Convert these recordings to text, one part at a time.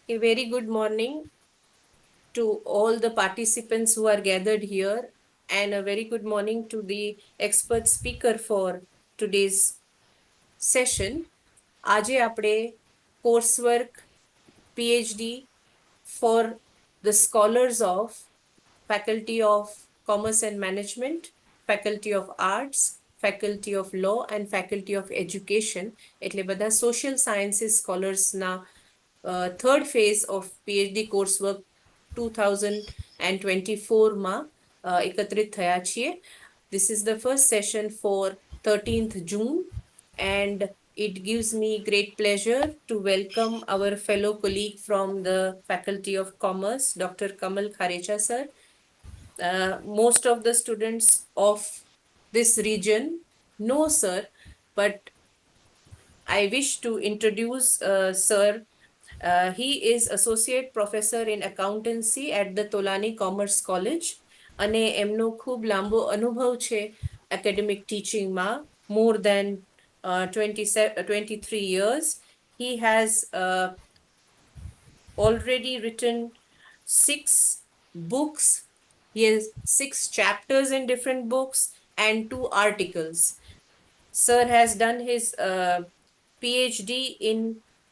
A very good morning to all the participants who are gathered here, and a very good morning to the expert speaker for today's session. આજે આપણે coursework PhD for the scholars of Faculty of Commerce and Management, Faculty of Arts, Faculty of Law and Faculty of Education એટલે બધા social sciences scholars ના third phase of PhD coursework 2024 માં એકત્રિત થયા છીએ. This is the first session for 13th June, and it gives me great pleasure to welcome our fellow colleague from the Faculty of Commerce, Dr. Kamal Kharecha sir. Most of the students of this region know sir, but I wish to introduce sir. He is associate professor in accountancy at the Tolani Commerce College અને એમનો ખૂબ લાંબો અનુભવ છે academic teaching માં, more than 23 years. He has already written 6 books. He has 6 chapters in different books and 2 articles. Sir has done his PhD in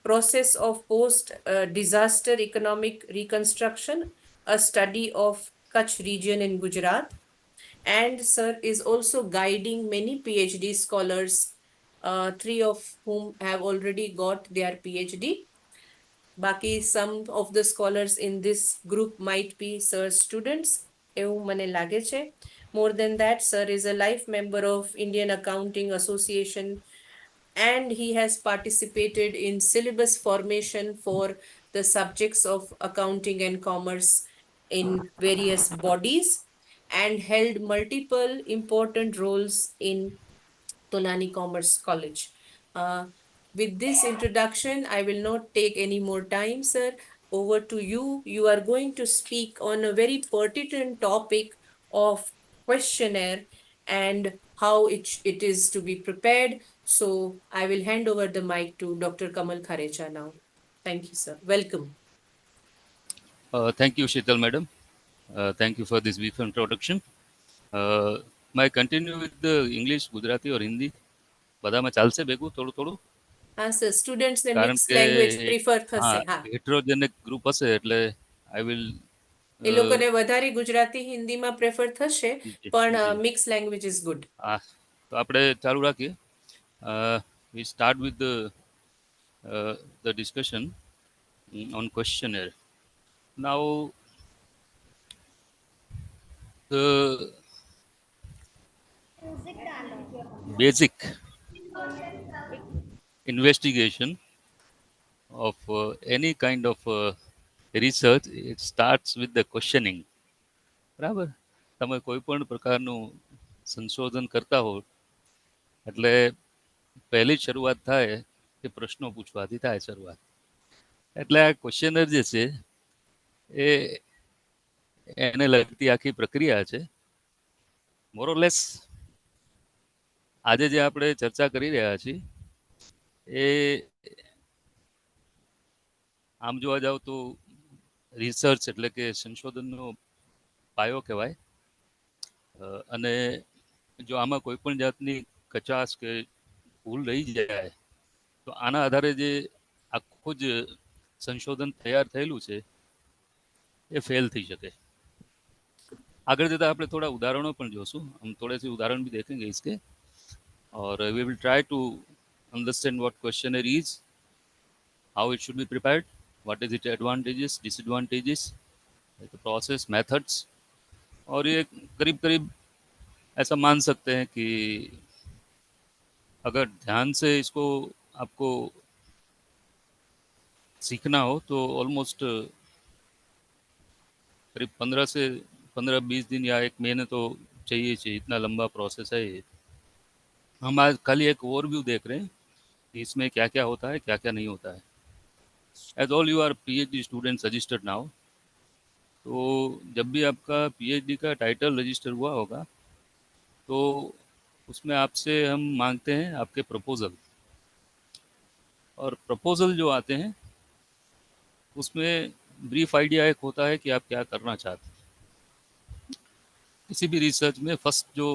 process of post disaster economic reconstruction, a study of Kutch region in Gujarat. And sir is also guiding many PhD scholars, 3 of whom have already got their PhD. Baki, some of the scholars in this group might be sir's students. એવું મને લાગે છે. More than that, sir is a life member of Indian Accounting Association, and he has participated in syllabus formation for the subjects of accounting and commerce in various bodies, and held multiple important roles in Tolani Commerce College. With this introduction, I will not take any more time, sir. Over to you. You are going to speak on a very pertinent topic of questionnaire and how it is to be prepared. So I will hand over the mic to Dr. Kamal Kharecha now. Thank you, sir. Welcome. Thank you, Sheetal madam. Thank you for this brief introduction. May I continue with the English, Gujarati or Hindi? બધામાં ચાલશે ભેગું થોડું થોડું? હા sir, students ને કારણ mix કે language prefer હા થશે. હા, હેટ્રોજેનિક ગ્રુપ હશે એટલે I will એ લોકોને વધારે ગુજરાતી હિન્દીમાં પ્રેફર થશે, પણ જી મિક્સ લેંગ્વેજ ઇઝ ગુડ. હા તો આપણે ચાલુ રાખીએ. We start with the discussion on questionnaire. Now the basic investigation of any kind of research, it starts with the questioning. બરાબર? તમે કોઈ પણ પ્રકારનું સંશોધન કરતા હો એટલે પહેલી શરૂઆત થાય એ પ્રશ્નો પૂછવાથી થાય શરૂઆત. એટલે આ ક્વેશ્ચનર જે છે એ એને લગતી આખી પ્રક્રિયા છે. મોરલેસ આજે જે આપણે ચર્ચા કરી રહ્યા છીએ એ આમ જોવા જાવ તો રિસર્ચ એટલે કે સંશોધનનો પાયો કહેવાય. અને જો આમાં કોઈ પણ જાતની કચાશ કે ભૂલ રહી જાય તો આના આધારે જે આખું જ સંશોધન તૈયાર થયેલું છે એ ફેલ થઈ શકે. આગળ જતાં આપણે થોડા ઉદાહરણો પણ જોશું. हम थोड़े से उदाहरण भी देखेंगे इसके, और we will try to understand what questionnaire is, how it should be prepared, what is its advantages, disadvantages, the process, methods. और ये करीब करीब ऐसा मान सकते हैं कि अगर ध्यान से इसको आपको सीखना हो तो ऑलमोस्ट करीब 15 दिन या 1 महीने तो चाहिए चाहिए, इतना लंबा प्रोसेस है ये. हम आज खाली एक ओवरव्यू देख रहे हैं कि इसमें क्या क्या होता है, क्या क्या नहीं होता है. As all you are PhD student registered now, तो जब भी आपका PhD का टाइटल रजिस्टर हुआ होगा तो उसमें आपसे हम मांगते हैं आपके प्रपोजल. और प्रपोजल जो आते हैं उसमें ब्रीफ आइडिया एक होता है कि आप क्या करना चाहते हैं। किसी भी रिसर्च में फर्स्ट जो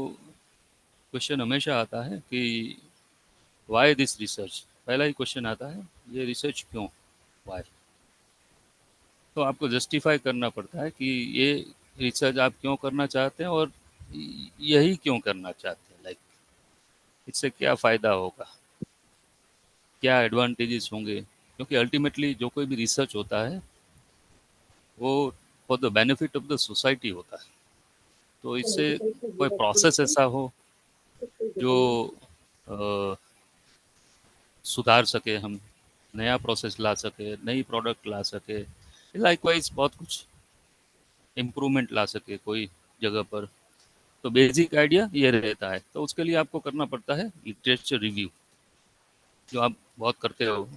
क्वेश्चन हमेशा आता है कि वाई दिस रिसर्च, पहला ही क्वेश्चन आता है, ये रिसर्च क्यों, वाई। तो आपको जस्टिफाई करना पड़ता है कि ये रिसर्च आप क्यों करना चाहते हैं और यही क्यों करना चाहते हैं, लाइक इससे क्या फ़ायदा होगा, क्या एडवांटेजेस होंगे, क्योंकि अल्टीमेटली जो कोई भी रिसर्च होता है वो for the benefit of the society होता है। तो इससे कोई प्रोसेस ऐसा हो जो अ, सुधार सके, हम नया प्रोसेस ला सके, नई प्रोडक्ट ला सके, लाइकवाइज बहुत कुछ इम्प्रूवमेंट ला सके कोई जगह पर। तो बेसिक आइडिया ये रहता है। तो उसके लिए आपको करना पड़ता है लिटरेचर रिव्यू, जो आप बहुत करते हो,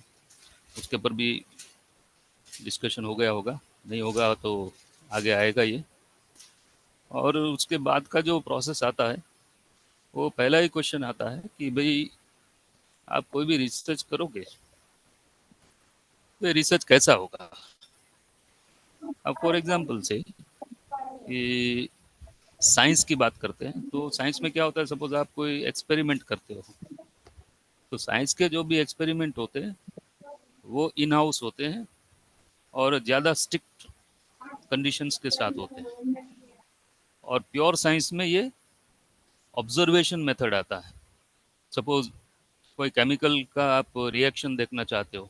उसके ऊपर भी डिस्कशन हो गया होगा, नहीं होगा तो आगे आएगा ये। और उसके बाद का जो प्रोसेस आता है, वो पहला ही क्वेश्चन आता है कि भाई आप कोई भी रिसर्च करोगे तो ये रिसर्च कैसा होगा। अब फॉर एग्जांपल से कि साइंस की बात करते हैं, तो साइंस में क्या होता है, सपोज आप कोई एक्सपेरिमेंट करते हो, तो साइंस के जो भी एक्सपेरिमेंट होते हैं वो इन हाउस होते हैं और ज़्यादा स्ट्रिक्ट कंडीशंस के साथ होते हैं। और प्योर साइंस में ये ऑब्जर्वेशन मेथड आता है। सपोज कोई केमिकल का आप रिएक्शन देखना चाहते हो,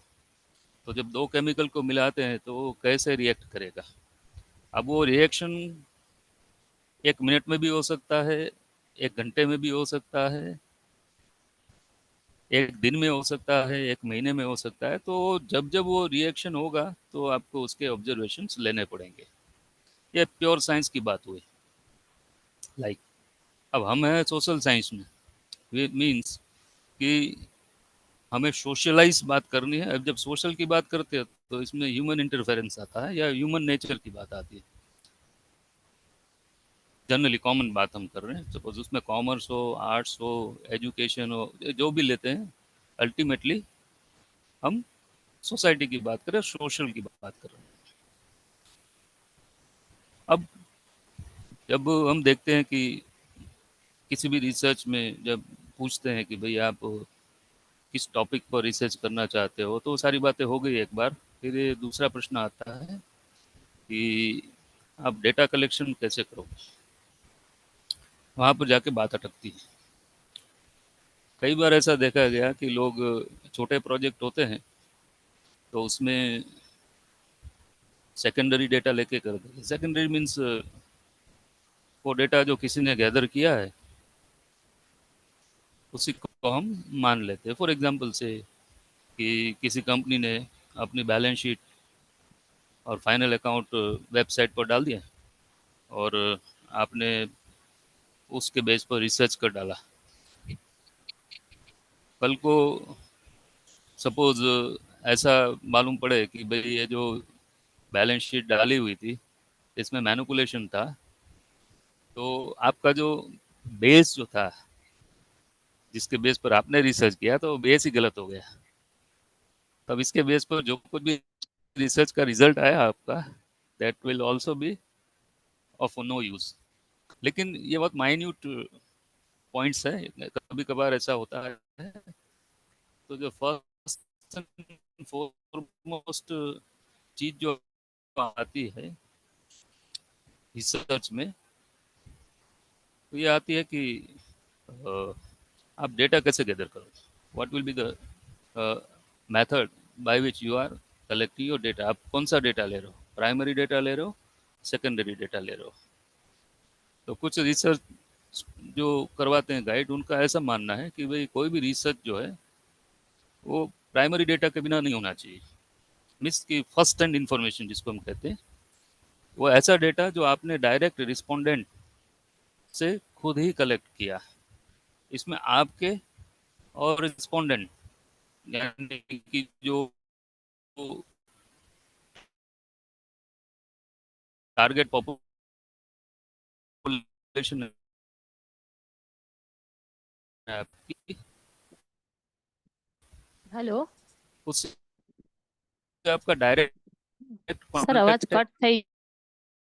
तो जब दो केमिकल को मिलाते हैं तो वो कैसे रिएक्ट करेगा। अब वो रिएक्शन 1 मिनट में भी हो सकता है, 1 घंटे में भी हो सकता है, 1 दिन में हो सकता है, 1 महीने में हो सकता है। तो जब जब वो रिएक्शन होगा तो आपको उसके ऑब्जर्वेशंस लेने पड़ेंगे। ये प्योर साइंस की बात हुई। लाइक अब हम हैं सोशल साइंस में, मीन्स कि हमें सोशलाइज बात करनी है। अब जब सोशल की बात करते हैं तो इसमें ह्यूमन इंटरफेरेंस आता है या ह्यूमन नेचर की बात आती है। जनरली कॉमन बात हम कर रहे हैं, सपोज उसमें कॉमर्स हो, आर्ट्स हो, एजुकेशन हो, जो भी लेते हैं, अल्टीमेटली हम सोसाइटी की बात करें, सोशल की बात कर रहे हैं। अब जब हम देखते हैं कि किसी भी रिसर्च में जब पूछते हैं कि भाई आप किस टॉपिक पर रिसर्च करना चाहते हो, तो सारी बातें हो गई एक बार। फिर ये दूसरा प्रश्न आता है कि आप डेटा कलेक्शन कैसे करोगे। वहाँ पर जाके बात अटकती है। कई बार ऐसा देखा गया कि लोग छोटे प्रोजेक्ट होते हैं तो उसमें सेकेंडरी डेटा लेके कर देते हैं। सेकेंडरी मीन्स वो डेटा जो किसी ने गैदर किया है उसी को हम मान लेते हैं। फॉर एग्जांपल से कि किसी कंपनी ने अपनी बैलेंस शीट और फाइनल अकाउंट वेबसाइट पर डाल दिया, और आपने उसके बेस पर रिसर्च कर डाला। कल को सपोज ऐसा मालूम पड़े कि भाई ये जो बैलेंस शीट डाली हुई थी इसमें मैनिपुलेशन था, तो आपका जो बेस जो था, जिसके बेस पर आपने रिसर्च किया, तो बेस ही गलत हो गया। तब इसके बेस पर जो कुछ भी रिसर्च का रिजल्ट आया आपका, that will also be of no use. लेकिन ये बहुत माइन्यूट पॉइंट्स है, कभी कभार ऐसा होता है। तो जो फर्स्ट एंड फॉरमोस्ट चीज जो आती है रिसर्च में, तो ये आती है कि अ, आप डेटा कैसे गैदर करो, what will be the method by which you are collecting your data. आप कौन सा डेटा ले रहे हो, प्राइमरी डेटा ले रहे हो, सेकेंडरी डेटा ले रहे हो। तो कुछ रिसर्च जो करवाते हैं गाइड, उनका ऐसा मानना है कि भाई कोई भी रिसर्च जो है वो प्राइमरी डेटा के बिना नहीं होना चाहिए। मीन्स की फर्स्ट हैंड इंफॉर्मेशन जिसको हम कहते हैं, वो ऐसा डेटा जो आपने डायरेक्ट रिस्पोंडेंट से खुद ही कलेक्ट किया। इसमें आपके और रिस्पोंडेंट, यानी कि जो टारगेट पॉपुलेशन है आपकी, हेलो। उससे आपका डायरेक्ट સર અવાજ कॉन्टेक्ट કટ થઈ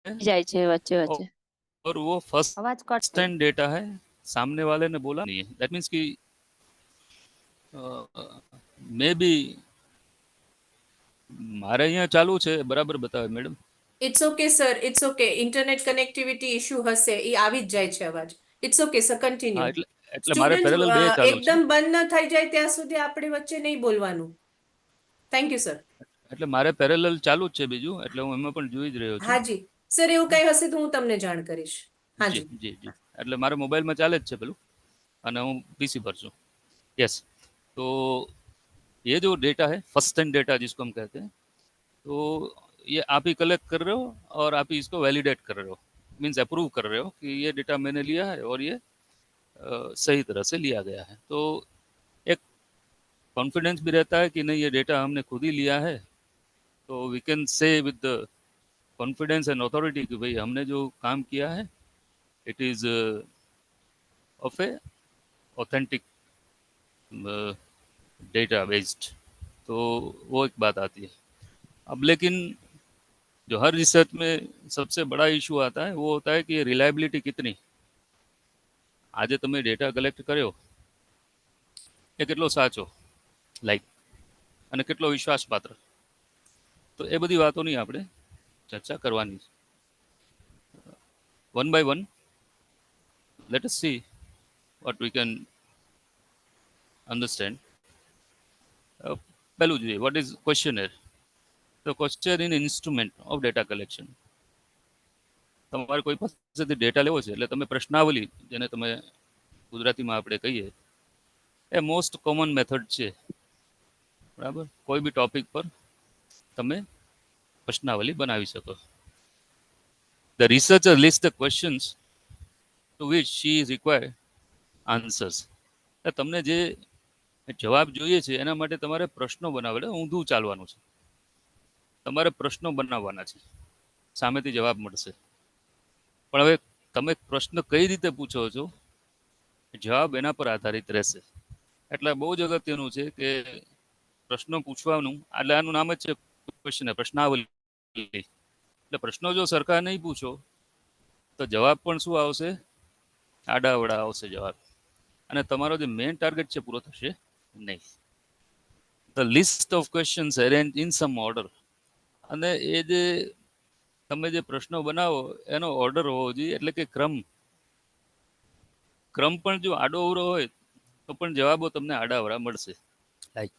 है જાય છે વચ્ચે વચ્ચે और वो फर्स्ट અવાજ કટ થઈ टाइम डेटा है, सामने वाले ने बोला नहीं है, दैट मीन्स कि मे बी મારે અહીંયા ચાલુ છે બરાબર બતાવે madam. It's okay sir, it's okay. Internet connectivity issue હશે, એ આવી જ જાય છે અવાજ. ઇટ્સ ઓકે સર, હા કન્ટિન્યુ. એટલે એટલે મારે સ્ટુડન્ટ પેરેલલ બે ચાલુ છે. એકદમ બંધ ન થઈ જાય ત્યાં સુધી આપણે વચ્ચે નહીં બોલવાનું. Thank you sir. એટલે મારે પેરેલલ ચાલુ જ છે બીજું, એટલે હું એમાં પણ જોઈ જ રહ્યો છું. હાજી સર, એવું કંઈ હશે તો હું તમને જાણ કરીશ. જી હાજી. જી જી, એટલે મારે મોબાઈલમાં ચાલે જ છે પેલું, અને હું पीसी पर છું. यस, तो ये जो डेटा है फर्स्ट टाइम डेटा जिसको हम कहते हैं, तो ये आप ही कलेक्ट कर रहे हो और आप ही इसको वैलिडेट कर रहे हो, मीन्स अप्रूव कर रहे हो कि ये डेटा मैंने लिया है और ये सही तरह से लिया गया है. तो एक कॉन्फिडेंस भी रहता है कि नहीं ये डेटा हमने खुद ही लिया है, तो we can say with the confidence and authority कि भाई हमने जो काम किया है it is of a authentic data based. तो वो एक बात आती है. अब लेकिन जो हर रिसर्च में सबसे बड़ा इशू आता है वो होता है कि रिलायबिलिटी कितनी. આજે તમે ડેટા કલેક્ટ કર્યો એ કેટલો સાચો લાઈક અને કેટલો વિશ્વાસપાત્ર, તો એ બધી વાતોની આપણે ચર્ચા કરવાની છે. One by one let us see what we can understand. પહેલું જોઈએ, what is questionnaire? The questionnaire in instrument of data collection. તમારે કોઈ પાસેથી ડેટા લેવો છે એટલે તમે પ્રશ્નાવલી, જેને તમે ગુજરાતીમાં આપણે કહીએ, એ મોસ્ટ કોમન મેથડ છે. બરાબર, કોઈ બી ટોપિક પર તમે પ્રશ્નાવલી બનાવી શકો. The researcher lists the questions to which she is required answers. તમને જે જવાબ જોઈએ છે એના માટે તમારે પ્રશ્નો બનાવેલા, ઊંધું ચાલવાનું છે. તમારે પ્રશ્નો બનાવવાના છે, સામેથી જવાબ મળશે. પણ હવે તમે પ્રશ્ન કઈ રીતે પૂછો છો, જવાબ એના પર આધારિત રહેશે. એટલે બહુ જ અગત્યનું છે કે પ્રશ્નો પૂછવાનું, એટલે આનું નામ જ છે ક્વેશ્ચન, પ્રશ્નાવલી. એટલે પ્રશ્નો જો સરખા નહીં પૂછો તો જવાબ પણ શું આવશે, આડાવડા આવશે જવાબ, અને તમારો જે મેઇન ટાર્ગેટ છે પૂરો થશે નહીં. The list of questions arrange in sum order. અને એ જે તમે જે પ્રશ્નો બનાવો એનો ઓર્ડર હોવો જોઈએ, એટલે કે ક્રમ. ક્રમ પણ જો આડો અવરો હોય તો પણ જવાબો તમને આડાઅવળા મળશે. Like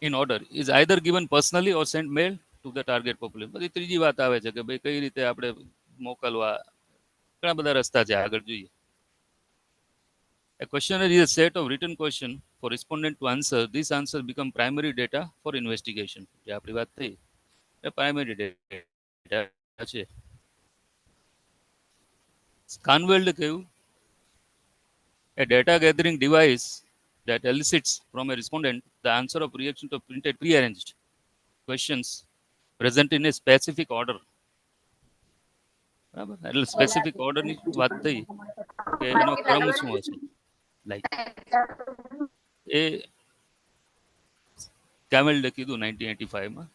in order is either given personally or sent mail to the target population. બધી ત્રીજી વાત આવે છે કે ભાઈ કઈ રીતે આપણે મોકલવા, ઘણા બધા રસ્તા છે, આગળ જોઈએ. A questionnaire is a set of written question for respondent to answer. This answer become primary data for investigation. જે આપણી વાત થઈ એ પ્રાઇમરી ડેટા છે. સ્કાનવેલ્ડ કહ્યું, a data gathering device that elicits from a respondent the answer of reaction to printed prearranged questions present in a specific order. બરાબર, એટલે specific ઓર્ડરની વાત થઈ કે એનો ક્રમ શું હશે. લાઈક એ કેમેલ્ડે કીધું 1985માં.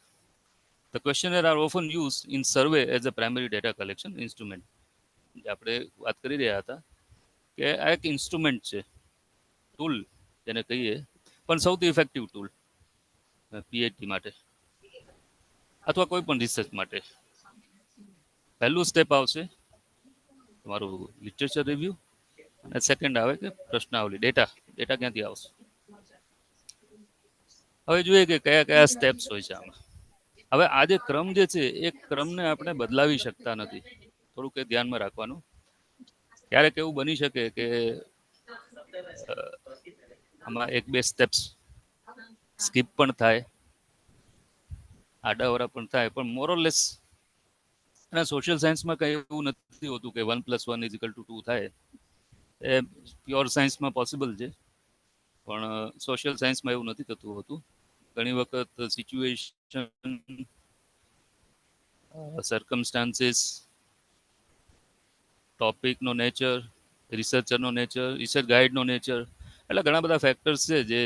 The questionnaire are often used in survey as a primary data collection instrument. આપણે વાત કરી રહ્યા હતા કે આ એક ઇન્સ્ટ્રુમેન્ટ છે, ટૂલ જેને કહીએ, પણ સૌથી ઇફેક્ટિવ ટૂલ પીએચડી માટે અથવા કોઈ પણ રિસર્ચ માટે. પહેલું સ્ટેપ આવશે તમારું લિટરેચર રિવ્યુ, અને સેકન્ડ આવે કે પ્રશ્નાવલી. ડેટા ક્યાંથી આવશે. હવે જોઈએ કે કયા કયા સ્ટેપ્સ હોય છે આમાં. હવે આ જે ક્રમ જે છે એ ક્રમને આપણે બદલાવી શકતા નથી, થોડુંક એ ધ્યાનમાં રાખવાનું. ક્યારેક એવું બની શકે કે આમાં એક બે સ્ટેપ્સ સ્કીપ પણ થાય, આડાવડા પણ થાય, પણ મોરલેસ. અને સોશિયલ સાયન્સમાં કંઈ એવું નથી હોતું કે 1+1=2 થાય. એ પ્યોર સાયન્સમાં પોસિબલ છે, પણ સોશિયલ સાયન્સમાં એવું નથી થતું હોતું. ઘણી વખત સિચ્યુએશન, સર્કમસ્ટાન્સીસ, ટોપિકનો નેચર, રિસર્ચરનો નેચર, રિસર્ચ ગાઈડનો નેચર, એટલે ઘણા બધા ફેક્ટર્સ છે જે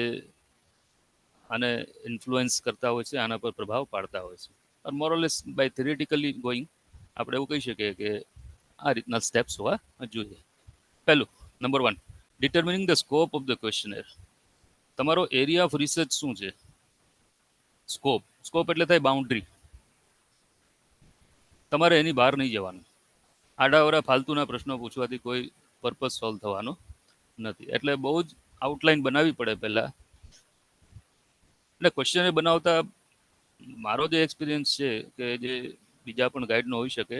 આને ઇન્ફ્લુઅન્સ કરતા હોય છે, આના પર પ્રભાવ પાડતા હોય છે. અને મોરલેસ બાય થિયરિટિકલી ગોઈંગ આપણે એવું કહી શકીએ કે આ રીતના સ્ટેપ્સ હોવા જોઈએ. પહેલું, number 1, determining the scope of the questionnaire. તમારો એરિયા ઓફ રિસર્ચ શું છે? સ્કોપ. સ્કોપ એટલે થાય બાઉન્ડ્રી. તમારે એની બહાર નહીં જવાનું. આડાઅવળા ફાલતુના પ્રશ્નો પૂછવાથી કોઈ પર્પઝ સોલ્વ થવાનો નથી. એટલે બહુ જ આઉટલાઈન બનાવવી પડે પહેલાં. એટલે ક્વેશ્ચન બનાવતા મારો જે એક્સપિરિયન્સ છે કે જે બીજા પણ ગાઈડનો હોઈ શકે,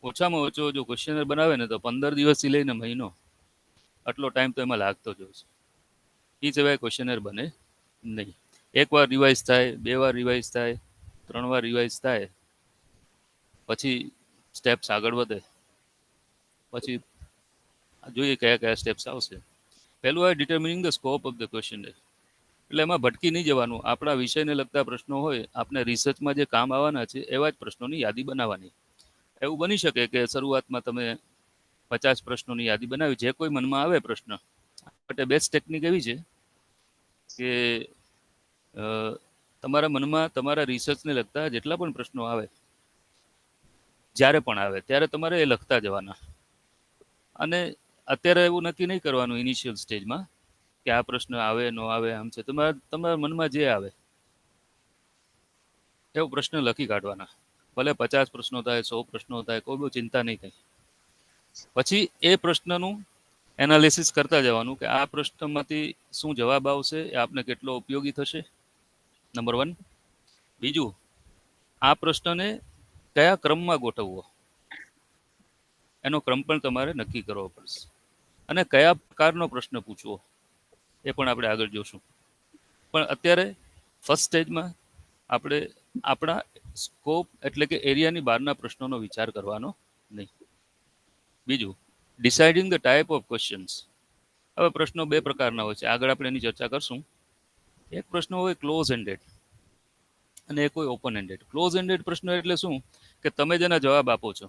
ઓછામાં ઓછો જો ક્વેશ્ચનર બનાવે ને તો 15 દિવસથી લઈને મહિનો આટલો ટાઈમ તો એમાં લાગતો જ હોય છે. એ સિવાય ક્વેશ્ચનર બને નહીં. એકવાર રિવાઇઝ થાય, 2 વાર રિવાઇઝ થાય, 3 વાર રિવાઇઝ થાય, પછી સ્ટેપ્સ આગળ વધે. પછી જોઈએ કયા કયા સ્ટેપ્સ આવશે. પહેલું આવે ડિટર્મિનિંગ the scope of the questioner. એટલે એમાં ભટકી નહીં જવાનું. આપણા વિષયને લગતા પ્રશ્નો હોય, આપણે રિસર્ચમાં જે કામ આવવાના છે એવા જ પ્રશ્નોની યાદી બનાવવાની. એવું બની શકે કે શરૂઆતમાં તમે 50 પ્રશ્નોની યાદી બનાવી, જે કોઈ મનમાં આવે પ્રશ્ન. માટે બેસ્ટ ટેકનિક એવી છે કે તમારા મનમાં તમારા રિસર્ચને લગતા જેટલા પણ પ્રશ્નો આવે, જ્યારે પણ આવે ત્યારે તમારે એ લખતા જવાના. અને અત્યારે એવું નક્કી નહીં કરવાનું ઇનિશિયલ સ્ટેજમાં કે આ પ્રશ્ન આવે ન આવે, આમ છે. તમારા મનમાં જે આવે એવો પ્રશ્ન લખી કાઢવાના. ભલે 50 પ્રશ્નો થાય, 100 પ્રશ્નો થાય, કોઈ બહુ ચિંતા નહીં થાય. પછી એ પ્રશ્નનું એનાલિસિસ કરતા જવાનું કે આ પ્રશ્નમાંથી શું જવાબ આવશે, એ આપને કેટલો ઉપયોગી થશે, નંબર 1. બીજું, આ પ્રશ્નને કયા ક્રમમાં ગોઠવવો એનો ક્રમ પણ તમારે નક્કી કરવો પડશે. અને કયા પ્રકારનો પ્રશ્ન પૂછવો એ પણ આપણે આગળ જોશું. પણ અત્યારે ફર્સ્ટ સ્ટેજમાં આપણે આપણા સ્કોપ એટલે કે એરિયાની બહારના પ્રશ્નોનો વિચાર કરવાનો નહીં. બીજું, deciding the type of questions. હવે પ્રશ્નો 2 પ્રકારના હોય છે, આગળ આપણે એની ચર્ચા કરશું. એક પ્રશ્ન હોય ક્લોઝ એન્ડેડ અને એક હોય ઓપન એન્ડેડ. ક્લોઝ એન્ડેડ પ્રશ્ન એટલે શું કે તમે જેના જવાબ આપો છો,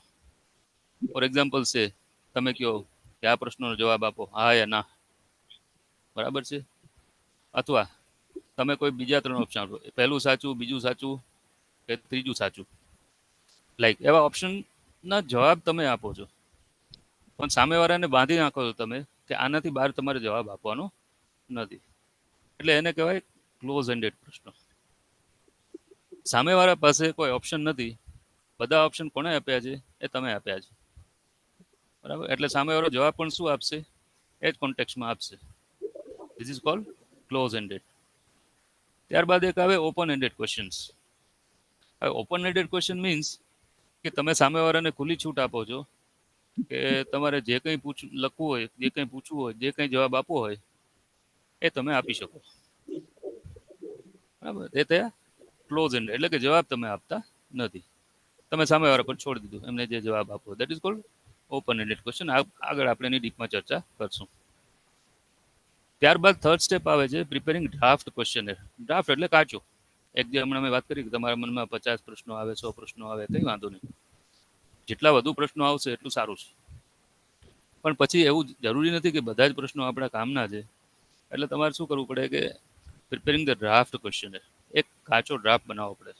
ફોર એક્ઝામ્પલ છે, તમે કહો કે આ પ્રશ્નનો જવાબ આપો હા યા ના, બરાબર છે. અથવા તમે કોઈ બીજા 3 ઓપ્શન આપો, પહેલું સાચું, બીજું સાચું કે ત્રીજું સાચું, લાઈક એવા ઓપ્શનના જવાબ તમે આપો છો. પણ સામેવાળાને બાંધી નાખો છો તમે કે આનાથી બહાર તમારે જવાબ આપવાનો નથી. એટલે એને કહેવાય ક્લોઝ એન્ડેડ પ્રશ્ન. સામેવાળા પાસે કોઈ ઓપ્શન નથી, બધા ઓપ્શન કોણે આપ્યા છે? એ તમે આપ્યા છે, બરાબર. એટલે સામેવાળો જવાબ પણ શું આપશે? એ જ કોન્ટેક્સ્ટમાં આપશે. This is called close ended. ત્યારબાદ એક આવે ઓપન એન્ડેડ ક્વેશ્ચન્સ. હવે ઓપન એન્ડેડ ક્વેશ્ચન મીન્સ કે તમે સામેવાળાને ખુલ્લી છૂટ આપો છો કે તમારે જે કંઈ લખવું હોય, જે કંઈ પૂછવું હોય, જે કંઈ જવાબ આપવો હોય એ તમે આપી શકો, બરાબર. એ થયા ક્લોઝ એન્ડેડ, એટલે કે જવાબ તમે આપતા નથી, તમે સામેવાળા પર છોડી દીધું, એમને જે જવાબ આપવો. That is called open ended question. આગળ આપણે એની ડીપમાં ચર્ચા કરશું. ત્યારબાદ થર્ડ સ્ટેપ આવે છે પ્રિપેરિંગ ડ્રાફ્ટ ક્વેશ્ચનર. ડ્રાફ્ટ એટલે કાચો. એક જે હમણાં મેં વાત કરી કે તમારા મનમાં 50 પ્રશ્નો આવે, 100 પ્રશ્નો આવે, કંઈ વાંધો નહીં. જેટલા વધુ પ્રશ્નો આવશે એટલું સારું છે. પણ પછી એવું જરૂરી નથી કે બધા જ પ્રશ્નો આપણા કામના છે. એટલે તમારે શું કરવું પડે કે પ્રિપેરિંગ ધ ડ્રાફ્ટ ક્વેશ્ચનર, એક કાચો ડ્રાફ્ટ બનાવવો પડે.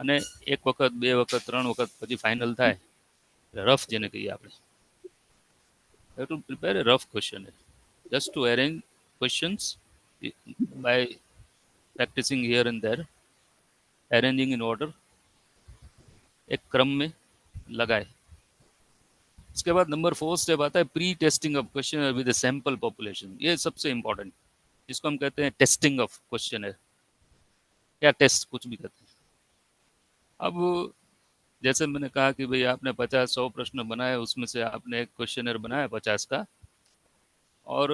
અને 1 વખત, 2 વખત, 3 વખત પછી ફાઇનલ થાય, રફ જેને કહીએ આપણે. To prepare a rough questionnaire just to arrange questions by practicing here and there, arranging in order, एक क्रम में लगाए. इसके बाद नंबर 4 स्टेप आता है pre testing of question with a sample population. ये सबसे इम्पोर्टेंट, जिसको हम कहते हैं टेस्टिंग ऑफ क्वेश्चन या टेस्ट, कुछ भी कहते हैं. अब जैसे मैंने कहा कि भाई आपने 50-100 प्रश्न बनाए, उसमें से आपने एक क्वेश्चनर बनाया 50 का, और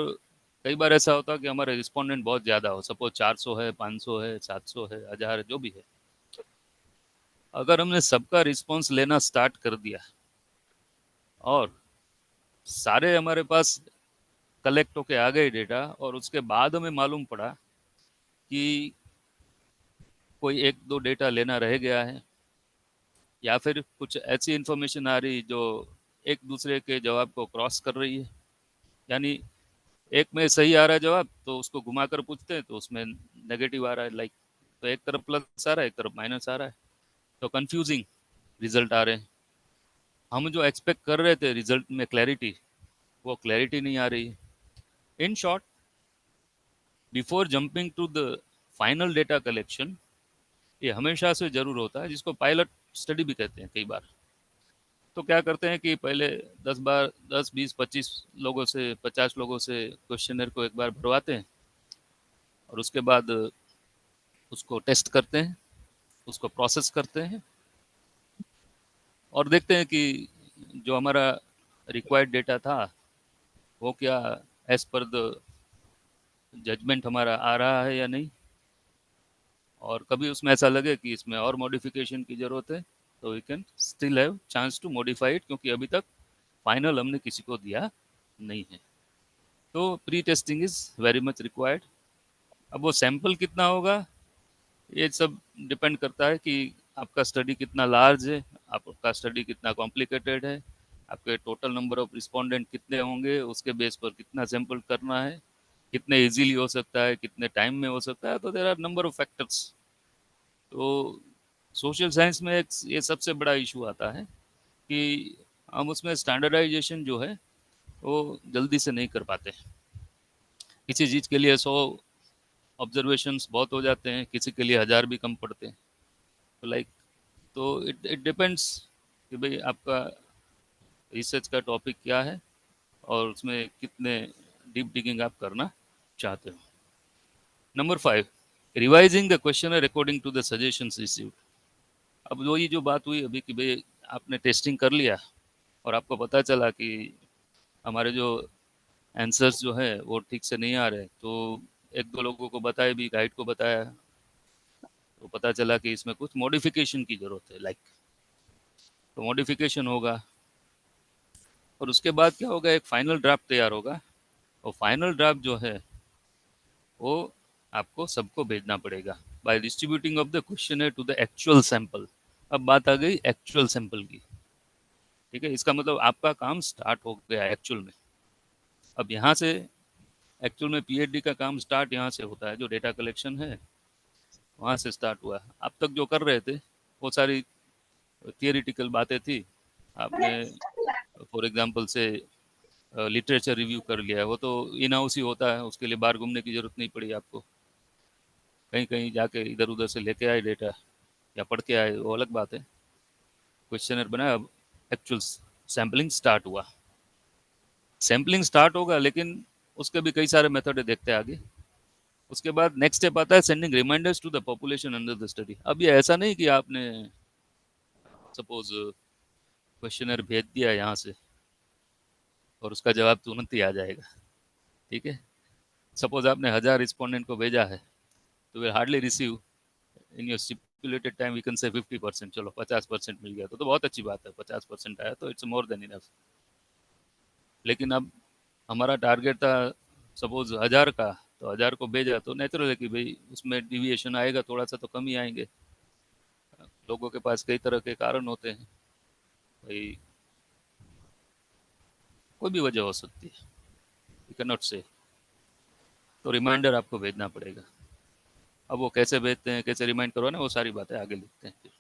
कई बार ऐसा होता है कि हमारे रिस्पोंडेंट बहुत ज़्यादा हो, सपोज 400 है, 500 है, 700 है, 1000 है, जो भी है. अगर हमने सबका रिस्पॉन्स लेना स्टार्ट कर दिया और सारे हमारे पास कलेक्ट होके आ गए डेटा, और उसके बाद हमें मालूम पड़ा कि कोई 1-2 डेटा लेना रह गया है, या फिर कुछ ऐसी इन्फॉर्मेशन आ रही जो एक दूसरे के जवाब को क्रॉस कर रही है, यानी एक में सही आ रहा है जवाब तो उसको घुमाकर पूछते हैं तो उसमें नेगेटिव आ रहा है, लाइक तो एक तरफ प्लस आ रहा है, एक तरफ माइनस आ रहा है, तो कंफ्यूजिंग रिजल्ट आ रहे हैं। हम जो एक्सपेक्ट कर रहे थे रिजल्ट में क्लैरिटी, वो क्लैरिटी नहीं आ रही है। In short, before jumping to the final data collection, ये हमेशा से जरूर होता है, जिसको पायलट स्टडी भी कहते हैं कई बार। तो क्या करते हैं कि पहले 10 बार 10 20 25 लोगों से 50 लोगों से क्वेश्चनर को एक बार भरवाते हैं, और उसके बाद उसको टेस्ट करते हैं, उसको प्रोसेस करते हैं, और देखते हैं कि जो हमारा रिक्वायर्ड डेटा था वो क्या एज पर द जजमेंट हमारा आ रहा है या नहीं। और कभी उसमें ऐसा लगे कि इसमें और मॉडिफिकेशन की ज़रूरत है, तो we can still have chance to modify it, क्योंकि अभी तक फाइनल हमने किसी को दिया नहीं है। तो pre testing is very much required. अब वो सैंपल कितना होगा, ये सब डिपेंड करता है कि आपका स्टडी कितना लार्ज है, आपका स्टडी कितना कॉम्प्लिकेटेड है, आपके टोटल नंबर ऑफ रिस्पोंडेंट कितने होंगे, उसके बेस पर कितना सैंपल करना है, कितने इजीली हो सकता है, कितने टाइम में हो सकता है। तो there are number of factors. तो सोशल साइंस में एक ये सबसे बड़ा इशू आता है कि हम उसमें स्टैंडर्डाइजेशन जो है वो जल्दी से नहीं कर पाते। किसी चीज़ के लिए 100 ऑब्जर्वेशंस बहुत हो जाते हैं, किसी के लिए 1000 भी कम पड़ते हैं। तो लाइक, तो इट इट डिपेंड्स कि भाई आपका रिसर्च का टॉपिक क्या है और उसमें कितने डीप डिगिंग आप करना चाहते हो। Number 5, revising the question according to the suggestions received. अब वही जो बात हुई अभी कि भाई आपने टेस्टिंग कर लिया और आपको पता चला कि हमारे जो आंसर्स जो है वो ठीक से नहीं आ रहे, तो एक दो लोगों को बताया भी, गाइड को बताया, तो पता चला कि इसमें कुछ मॉडिफिकेशन की ज़रूरत है, लाइक तो मॉडिफिकेशन होगा। और उसके बाद क्या होगा, एक फाइनल ड्राफ्ट तैयार होगा, और फाइनल ड्राफ्ट जो है वो आपको सबको भेजना पड़ेगा by distributing of the question to the actual sample. अब बात आ गई एक्चुअल सैंपल की, ठीक है। इसका मतलब आपका काम स्टार्ट हो गया एक्चुअल में। अब यहाँ से एक्चुअल में पीएचडी का काम स्टार्ट यहाँ से होता है, जो डेटा कलेक्शन है वहाँ से स्टार्ट हुआ। अब तक जो कर रहे थे वो सारी थियरिटिकल बातें थी। आपने फॉर एग्जांपल से लिटरेचर रिव्यू कर लिया है, वो तो इन हाउस ही होता है, उसके लिए बाहर घूमने की ज़रूरत नहीं पड़ी आपको। कहीं कहीं जाके इधर उधर से लेके आए डेटा या पढ़ के आए, वो अलग बात है। क्वेश्चनर बनाया, अब एक्चुअल सैम्पलिंग स्टार्ट हुआ। सैम्पलिंग स्टार्ट होगा, लेकिन उसके भी कई सारे मेथड देखते हैं आगे। उसके बाद नेक्स्ट स्टेप आता है sending reminders to the population under the study. अब ये ऐसा नहीं कि आपने सपोज क्वेश्चनर भेज दिया यहाँ से और उसका जवाब तुरंत ही आ जाएगा, ठीक है। सपोज आपने 1000 रिस्पोंडेंट को भेजा है, तो वे hardly receive in your stipulated time, we can say 50%। चलो 50% मिल गया तो बहुत अच्छी बात है, 50% आया तो इट्स मोर देन इनफ। लेकिन अब हमारा टारगेट था सपोज 1000 का, तो 1000 को भेजा तो नेचुरल है कि भाई उसमें डिविएशन आएगा, थोड़ा सा तो कम ही आएंगे। लोगों के पास कई तरह के कारण होते हैं भाई, कोई भी वजह हो सकती है, यू कैन नॉट से। तो रिमाइंडर आपको भेजना पड़ेगा। अब वो कैसे भेजते हैं, कैसे रिमाइंड करो ना, वो सारी बातें आगे लिखते हैं फिर।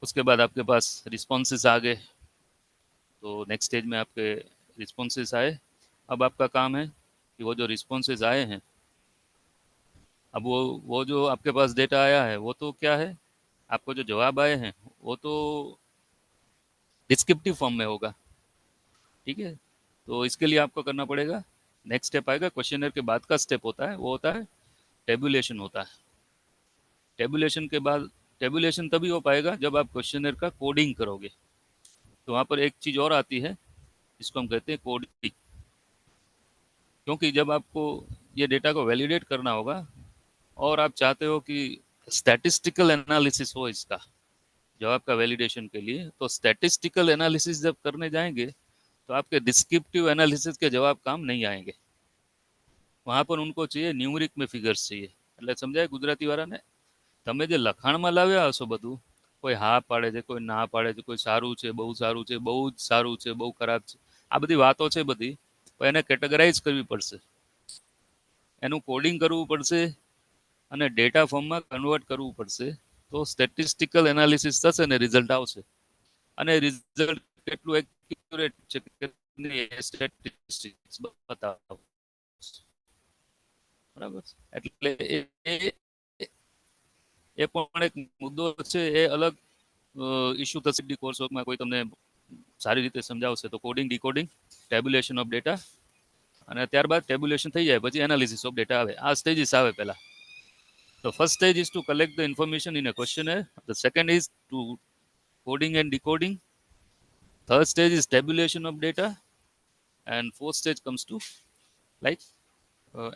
उसके बाद आपके पास रिस्पॉन्सेस आ गए, तो नेक्स्ट स्टेज में आपके रिस्पॉन्सेस आए। अब आपका काम है कि वो जो रिस्पॉन्सेस आए हैं, अब वो जो आपके पास डेटा आया है वो तो क्या है, आपको जो जवाब आए हैं वो तो डिस्क्रिप्टिव फॉर्म में होगा, ठीक है। तो इसके लिए आपको करना पड़ेगा, नेक्स्ट स्टेप आएगा, क्वेश्चनर के बाद का स्टेप होता है, वो होता है टेबुलेशन होता है। टेबुलेशन के बाद, टेबुलेशन तभी हो पाएगा जब आप क्वेश्चनर का कोडिंग करोगे। तो वहाँ पर एक चीज़ और आती है, जिसको हम कहते हैं कोडिंग। क्योंकि जब आपको ये डेटा को वैलिडेट करना होगा और आप चाहते हो कि स्टैटिस्टिकल एनालिसिस हो इसका जवाब का वैलिडेशन के लिए, तो स्टैटिस्टिकल एनालिसिस जब करने जाएंगे तो आपके डिस्क्रिप्टिव एनालिसिस के जवाब काम नहीं आएंगे। वहाँ पर उनको चाहिए न्यूमरिक में फिगर्स चाहिए। એટલે સમજાય ગુજરાતી વાળાને? તમે જે લખાણમાં લાવ્યા હશો બધું, કોઈ હા પાડે છે, કોઈ ના પાડે છે, કોઈ સારું છે, બહુ જ સારું છે, બહુ ખરાબ છે, આ બધી વાતો છે બધી, પણ એને કેટેગરાઇઝ કરવી પડશે। એનું કોડિંગ કરવું પડશે અને ડેટા ફોર્મમાં કન્વર્ટ કરવું પડશે, તો સ્ટેટિસ્ટિકલ એનાલિસિસ થશે ને રિઝલ્ટ આવશે. અને રિઝલ્ટ કેટલું એક્યુરેટ છે કે નહીં એ સ્ટેટિસ્ટિક્સ બતાવશે. બરાબર, એટલે એ પણ એક મુદ્દો છે, એ અલગ ઇશ્યુ થશે. કોર્સમાં કોઈ તમને સારી રીતે સમજાવશે તો coding, decoding, tabulation of data, અને ત્યારબાદ ટેબ્યુલેશન થઈ જાય પછી એનાલિસિસ ઓફ ડેટા આવે. આ સ્ટેજીસ આવે પહેલા. The first stage is to collect the information in a questionnaire. The second is to coding and decoding. Third stage is tabulation of data, and fourth stage comes to like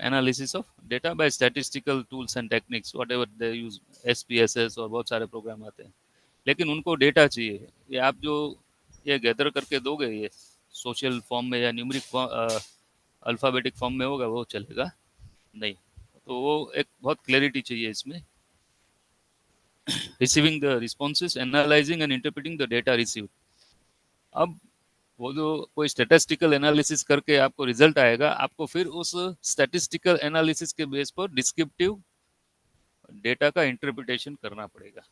analysis of data by statistical tools and techniques, whatever they use, SPSS और बहुत सारे programme आते हैं. लेकिन उनको data चाहिए. ये आप जो ये गैदर करके दोगे, ये सोशल फॉर्म में या न्यूमेरिक अल्फ़ाबेटिक फॉर्म में होगा, वो चलेगा नहीं. तो वो एक बहुत क्लैरिटी चाहिए इसमें. Receiving the responses, analysing and interpreting the data received. अब वो जो कोई स्टैटिस्टिकल एनालिसिस करके आपको रिजल्ट आएगा, आपको फिर उस स्टैटिस्टिकल एनालिसिस के बेस पर डिस्क्रिप्टिव डेटा का इंटरप्रिटेशन करना पड़ेगा.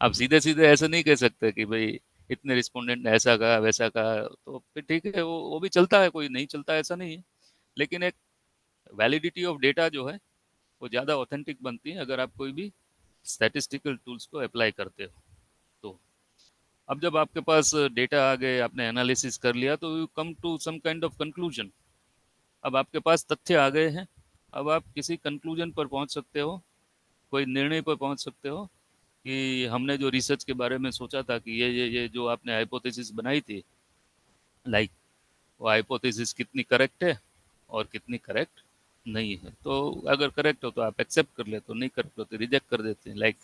आप सीधे सीधे ऐसे नहीं कह सकते कि भाई इतने रिस्पोंडेंट ने ऐसा कहा वैसा कहा, तो फिर ठीक है, वो भी चलता है, कोई नहीं चलता ऐसा नहीं है. लेकिन एक वैलिडिटी ऑफ डेटा जो है वो ज़्यादा ऑथेंटिक बनती है अगर आप कोई भी स्टैटिस्टिकल टूल्स को अप्लाई करते हो. तो अब जब आपके पास डेटा आ गए, आपने एनालिसिस कर लिया, तो you come to some kind of conclusion. अब आपके पास तथ्य आ गए हैं, अब आप किसी कंक्लूजन पर पहुंच सकते हो, कोई निर्णय पर पहुंच सकते हो कि हमने जो रिसर्च के बारे में सोचा था कि ये जो आपने हाइपोथेसिस बनाई थी, लाइक वो हाइपोथेसिस कितनी करेक्ट है और कितनी करेक्ट नहीं है. तो अगर करेक्ट हो तो आप एक्सेप्ट कर लेते हो, नहीं करेक्ट हो तो रिजेक्ट कर देते हैं. लाइक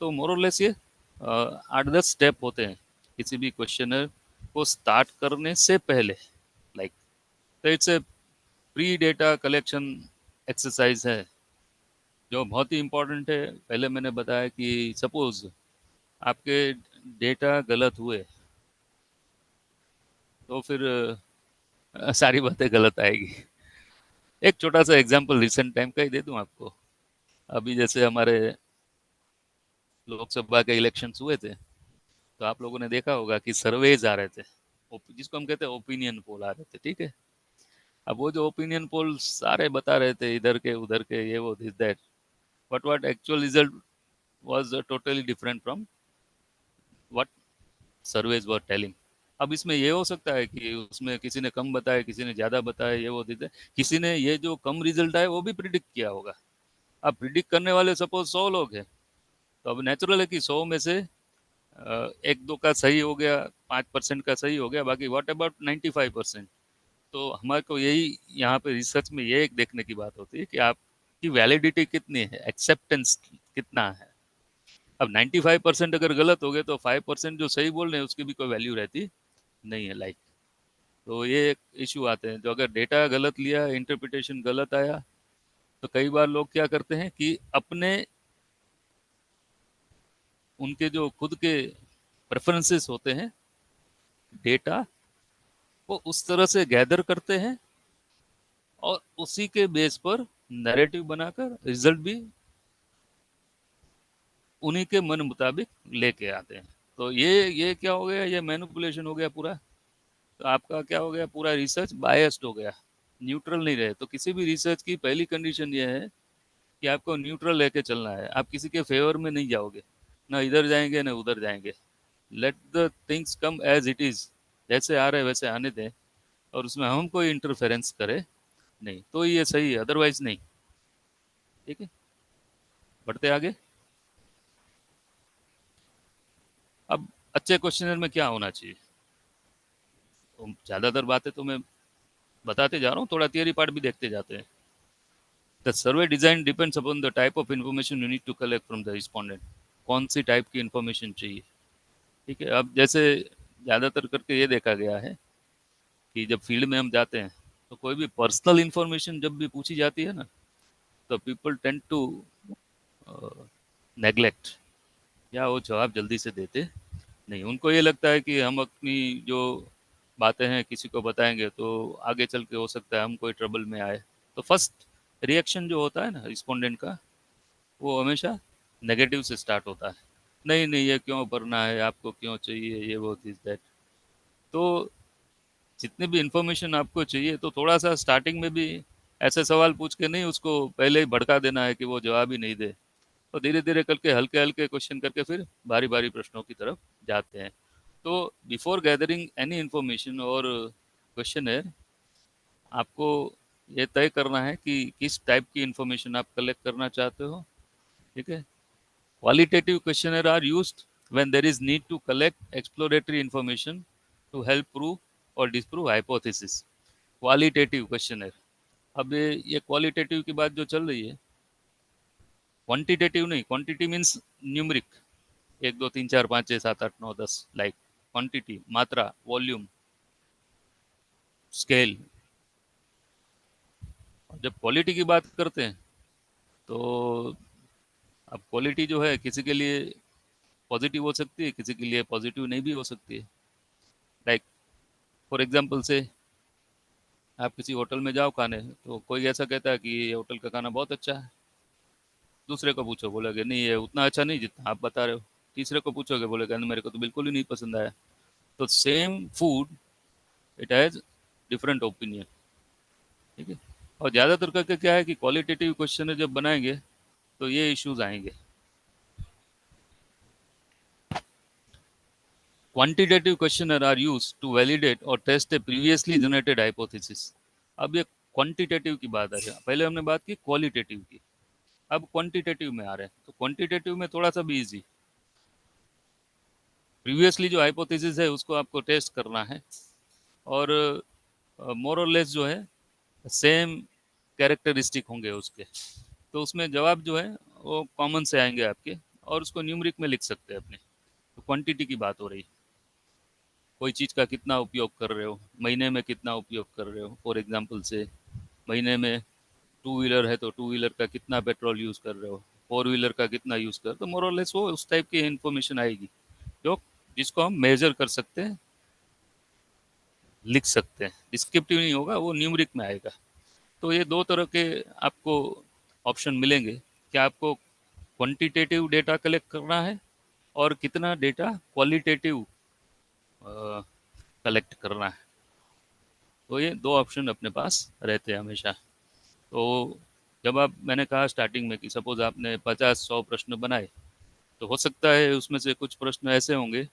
तो मोर और लेस ये 8-10 स्टेप होते हैं किसी भी क्वेश्चनर को स्टार्ट करने से पहले. लाइक तो it's A pre data collection exercise है जो बहुत ही इम्पोर्टेंट है. पहले मैंने बताया कि सपोज आपके डेटा गलत हुए तो फिर सारी बातें गलत आएगी. एक छोटा सा एग्जांपल रिसेंट टाइम का ही दे दूं आपको. अभी जैसे हमारे लोकसभा के इलेक्शंस हुए थे, तो आप लोगों ने देखा होगा कि सर्वेज आ रहे थे, जिसको हम कहते हैं ओपिनियन पोल आ रहे थे. ठीक है, अब वो जो ओपिनियन पोल सारे बता रहे थे इधर के उधर के, ये वो this that, but what actual result was totally different from what surveys were telling. अब इसमें ये हो सकता है कि उसमें किसी ने कम बताया, किसी ने ज़्यादा बताया, ये वो दिस दैट. किसी ने ये जो कम रिजल्ट आए वो भी प्रिडिक्ट किया होगा. अब प्रिडिक्ट करने वाले सपोज 100 लोग हैं, तो अब नेचुरल है कि 100 में से एक दो का सही हो गया, 5% का सही हो गया, बाकी व्हाट अबाउट 95%. तो हमारे को यही यहाँ पे रिसर्च में ये एक देखने की बात होती है कि आपकी वैलिडिटी कितनी है, एक्सेप्टेंस कितना है. अब 95% अगर गलत हो गए तो 5% जो सही बोल रहे हैं उसकी भी कोई वैल्यू रहती नहीं है. लाइक तो ये एक इशू आते हैं. जो अगर डेटा गलत लिया, इंटरप्रिटेशन गलत आया, तो कई बार लोग क्या करते हैं कि अपने उनके जो खुद के प्रेफरेंसेस होते हैं, डेटा वो उस तरह से गैदर करते हैं और उसी के बेस पर नैरेटिव बनाकर रिजल्ट भी उन्हीं के मन मुताबिक लेके आते हैं. तो ये क्या हो गया, ये मैनिपुलेशन हो गया पूरा. तो आपका क्या हो गया, पूरा रिसर्च बायस्ड हो गया, न्यूट्रल नहीं रहे. तो किसी भी रिसर्च की पहली कंडीशन ये है कि आपको न्यूट्रल लेके चलना है. आप किसी के फेवर में नहीं जाओगे, ना इधर जाएंगे ना उधर जाएंगे. Let the things come as it is, जैसे आ रहे वैसे आने दें, और उसमें हम कोई इंटरफेरेंस करे नहीं, तो ये सही है, अदरवाइज नहीं. ठीक है, बढ़ते आगे. अब अच्छे क्वेश्चनर में क्या होना चाहिए, तो ज़्यादातर बातें तो मैं बताते जा रहा हूँ, थोड़ा थियरी पार्ट भी देखते जाते हैं. The survey design depends upon the type of information you need to collect from the respondent. कौन सी टाइप की इन्फॉर्मेशन चाहिए. ठीक है, अब जैसे ज़्यादातर करके ये देखा गया है कि जब फील्ड में हम जाते हैं तो कोई भी पर्सनल इन्फॉर्मेशन जब भी पूछी जाती है ना, तो पीपल टेंड टू नेग्लेक्ट, या वो जवाब जल्दी से देते नहीं. उनको ये लगता है कि हम अपनी जो बातें हैं किसी को बताएंगे तो आगे चल के हो सकता है हम कोई ट्रबल में आए. तो फर्स्ट रिएक्शन जो होता है ना रिस्पोंडेंट का, वो हमेशा नेगेटिव से स्टार्ट होता है। नहीं नहीं, ये क्यों पढ़ना है, आपको क्यों चाहिए, ये वो दिस दैट। तो जितने भी इंफॉर्मेशन आपको चाहिए, तो थोड़ा सा स्टार्टिंग में भी ऐसे सवाल पूछ के नहीं उसको पहले ही भड़का देना है कि वो जवाब ही नहीं दे। तो धीरे धीरे करके हल्के हल्के क्वेश्चन करके फिर बारी बारी प्रश्नों की तरफ जाते हैं। तो बिफोर गैदरिंग एनी इंफॉर्मेशन और क्वेश्चन है, आपको ये तय करना है कि किस टाइप की इंफॉर्मेशन आप कलेक्ट करना चाहते हो। ठीक है। Qualitative questionnaire are used when there is need to collect exploratory information to help prove or disprove hypothesis. Qualitative questionnaire, अब ये क्वालिटेटिव की बात जो चल रही है, क्वांटिटेटिव नहीं। Quantity means numeric, 1 2 3 4 5 6 7 8 9 10, like quantity मात्रा, वॉल्यूम, स्केल। जब क्वालिटी की बात करते हैं तो अब क्वालिटी जो है किसी के लिए पॉजिटिव हो सकती है, किसी के लिए पॉजिटिव नहीं भी हो सकती है। लाइक फॉर एग्जांपल से, आप किसी होटल में जाओ खाने, तो कोई ऐसा कहता है कि ये होटल का खाना बहुत अच्छा है। दूसरे को पूछो, बोलेगा नहीं ये उतना अच्छा नहीं जितना आप बता रहे हो। तीसरे को पूछोगे, बोलेगा नहीं मेरे को तो बिल्कुल ही नहीं पसंद आया। तो same food, it has different opinion. ठीक है। और ज़्यादातर करके क्या है कि क्वालिटेटिव क्वेश्चन जब बनाएंगे तो ये इश्यूज आएंगे। Quantitative questionnaire are used to validate और test a previously generated hypothesis. अब ये क्वांटिटेटिव की बात आ रही है, पहले हमने बात की क्वालिटेटिव की, अब क्वांटिटेटिव में आ रहे हैं। तो क्वांटिटेटिव में थोड़ा सा भी इजी, प्रीवियसली जो हाइपोथेसिस है उसको आपको टेस्ट करना है, और मोर और लेस जो है सेम कैरेक्टरिस्टिक होंगे उसके। तो उसमें जवाब जो है वो कॉमन से आएंगे आपके, और उसको न्यूमरिक में लिख सकते हैं अपने। तो क्वांटिटी की बात हो रही, कोई चीज़ का कितना उपयोग कर रहे हो, महीने में कितना उपयोग कर रहे हो। फॉर एग्जांपल से, महीने में टू व्हीलर है तो टू व्हीलर का कितना पेट्रोल यूज़ कर रहे हो, फोर व्हीलर का कितना यूज़ कर, तो मोर और लेस वो उस टाइप की इन्फॉर्मेशन आएगी जो जिसको हम मेजर कर सकते हैं, लिख सकते हैं। डिस्क्रिप्टिव नहीं होगा, वो न्यूमरिक में आएगा। तो ये दो तरह के आपको ऑप्शन मिलेंगे कि आपको क्वांटिटेटिव डेटा कलेक्ट करना है और कितना डेटा क्वालिटेटिव कलेक्ट करना है। तो ये दो ऑप्शन अपने पास रहते हैं हमेशा। तो जब आप, मैंने कहा स्टार्टिंग में कि सपोज आपने 50-100 प्रश्न बनाए, तो हो सकता है उसमें से कुछ प्रश्न ऐसे होंगे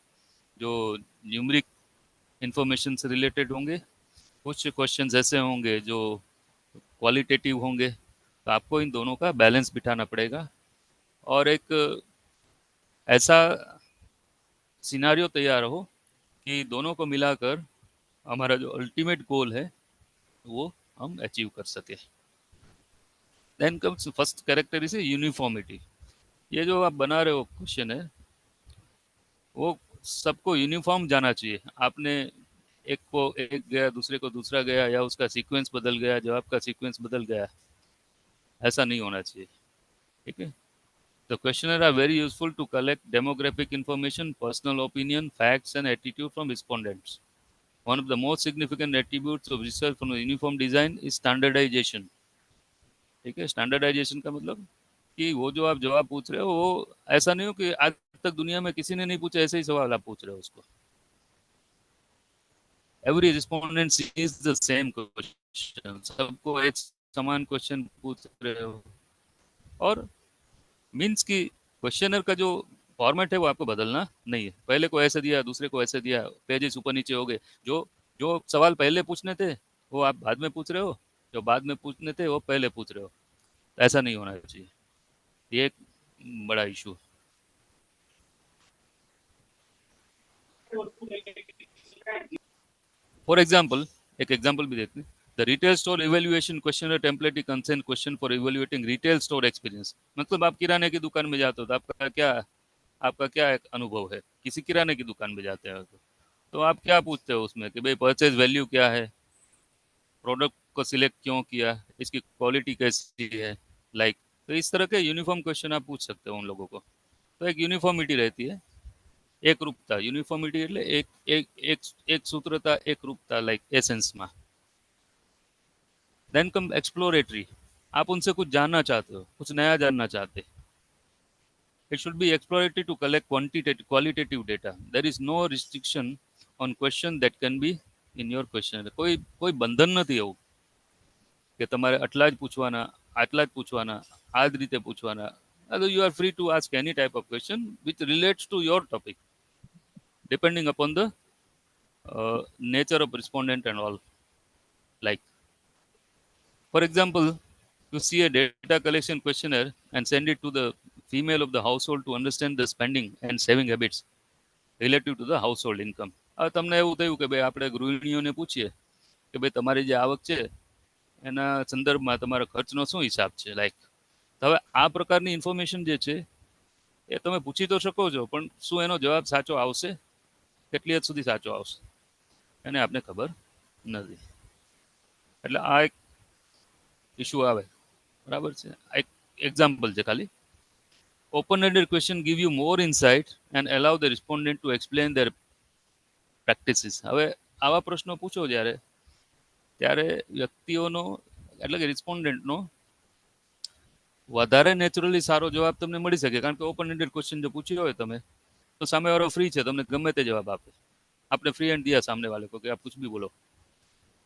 जो न्यूमरिक इन्फॉर्मेशन से रिलेटेड होंगे, कुछ क्वेश्चंस ऐसे होंगे जो क्वालिटेटिव होंगे। तो आपको इन दोनों का बैलेंस बिठाना पड़ेगा, और एक ऐसा सिनारियो तैयार हो कि दोनों को मिलाकर हमारा जो अल्टीमेट गोल है वो हम अचीव कर सके। Then comes first character is uniformity. ये जो आप बना रहे हो क्वेश्चन है, वो सबको यूनिफॉर्म जाना चाहिए। आपने एक को एक गया, दूसरे को दूसरा गया, या उसका सीक्वेंस बदल गया, जवाब का सीक्वेंस बदल गया, ऐसा नहीं होना चाहिए। ठीक है। The questionnaire are very useful to collect demographic information, personal opinion, facts, and attitude from respondents. One of the most significant attributes of research from the uniform design is standardization. ठीक है। स्टैंडर्डाइजेशन का मतलब कि वो जो आप जवाब पूछ रहे हो वो ऐसा नहीं हो कि आज तक दुनिया में किसी ने नहीं पूछा ऐसे ही सवाल आप पूछ रहे हो उसको। Every respondent is the same question, सबको एक समान क्वेश्चन पूछ रहे हो। और मीन्स कि क्वेश्चनर का जो फॉर्मेट है वो आपको बदलना नहीं है। पहले को ऐसे दिया, दूसरे को ऐसे दिया, पेजेस ऊपर नीचे हो गए। जो जो सवाल पहले पूछने थे वो आप बाद में पूछ रहे हो, जो बाद में पूछने थे वो पहले पूछ रहे हो। ऐसा नहीं होना चाहिए, ये एक बड़ा इशू। फॉर एग्जाम्पल, एक एग्जाम्पल भी देखते हैं। The retail store evaluation question template consent question for evaluating retail store experience. मतलब आप किराने की दुकान में जाते हो तो आपका क्या एक अनुभव है, किसी किराने की दुकान में जाते हो तो आप क्या पूछते हो उसमें कि भाई परचेज वैल्यू क्या है, प्रोडक्ट को सिलेक्ट क्यों किया, इसकी क्वालिटी कैसी है, लाइक। तो इस तरह के यूनिफॉर्म क्वेश्चन आप पूछ सकते हो उन लोगों को। तो एक यूनिफॉर्मिटी रहती है, एक रूपता। यूनिफॉर्मिटी એટલે एक एक एक एक सूत्रता, एक रूपता, लाइक एसेंस में। Then come exploratory. आप उनसे कुछ जानना चाहते हो, कुछ नया जानना चाहते, it should be exploratory to collect qualitative data. There is no restriction on question that can be in your questionnaire. કોઈ બંધન નથી એવું કે તમારે આટલા જ પૂછવાના, આટલા જ પૂછવાના, આ જ રીતે પૂછવાના. You are free to ask any type of question which relates to your topic, depending upon the nature of respondent and all. Like, for example, you see a data collection questionnaire and send it to the female of the household to understand the spending and saving habits relative to the house hold income. હવે તમને એવું થયું કે ભાઈ આપણે ગૃહિણીઓને પૂછીએ કે ભાઈ તમારી જે આવક છે એના સંદર્ભમાં તમારા ખર્ચનો શું હિસાબ છે, લાઈક. હવે આ પ્રકારની ઇન્ફોર્મેશન જે છે એ તમે પૂછી તો શકો છો, પણ શું એનો જવાબ સાચો આવશે, કેટલી હદ સુધી સાચો આવશે, એને આપને ખબર નથી. એટલે આ એક ઇસ્યુ આવે, બરાબર છે. આ એક એક્ઝામ્પલ છે ખાલી. Open-ended question give you more insight and allow the respondent to explain their practices. હવે આવા પ્રશ્નો પૂછો જ્યારે ત્યારે વ્યક્તિઓનો એટલે કે રિસ્પોન્ડન્ટનો વધારે નેચરલી સારો જવાબ તમને મળી શકે, કારણ કે ઓપન એન્ડેડ ક્વેશ્ચન જો પૂછ્યો હોય તમે તો સામેવાળો ફ્રી છે, તમને ગમે તે જવાબ આપે. आपने फ्री हैंड दिया सामने वाले को कि आप कुछ भी बोलो,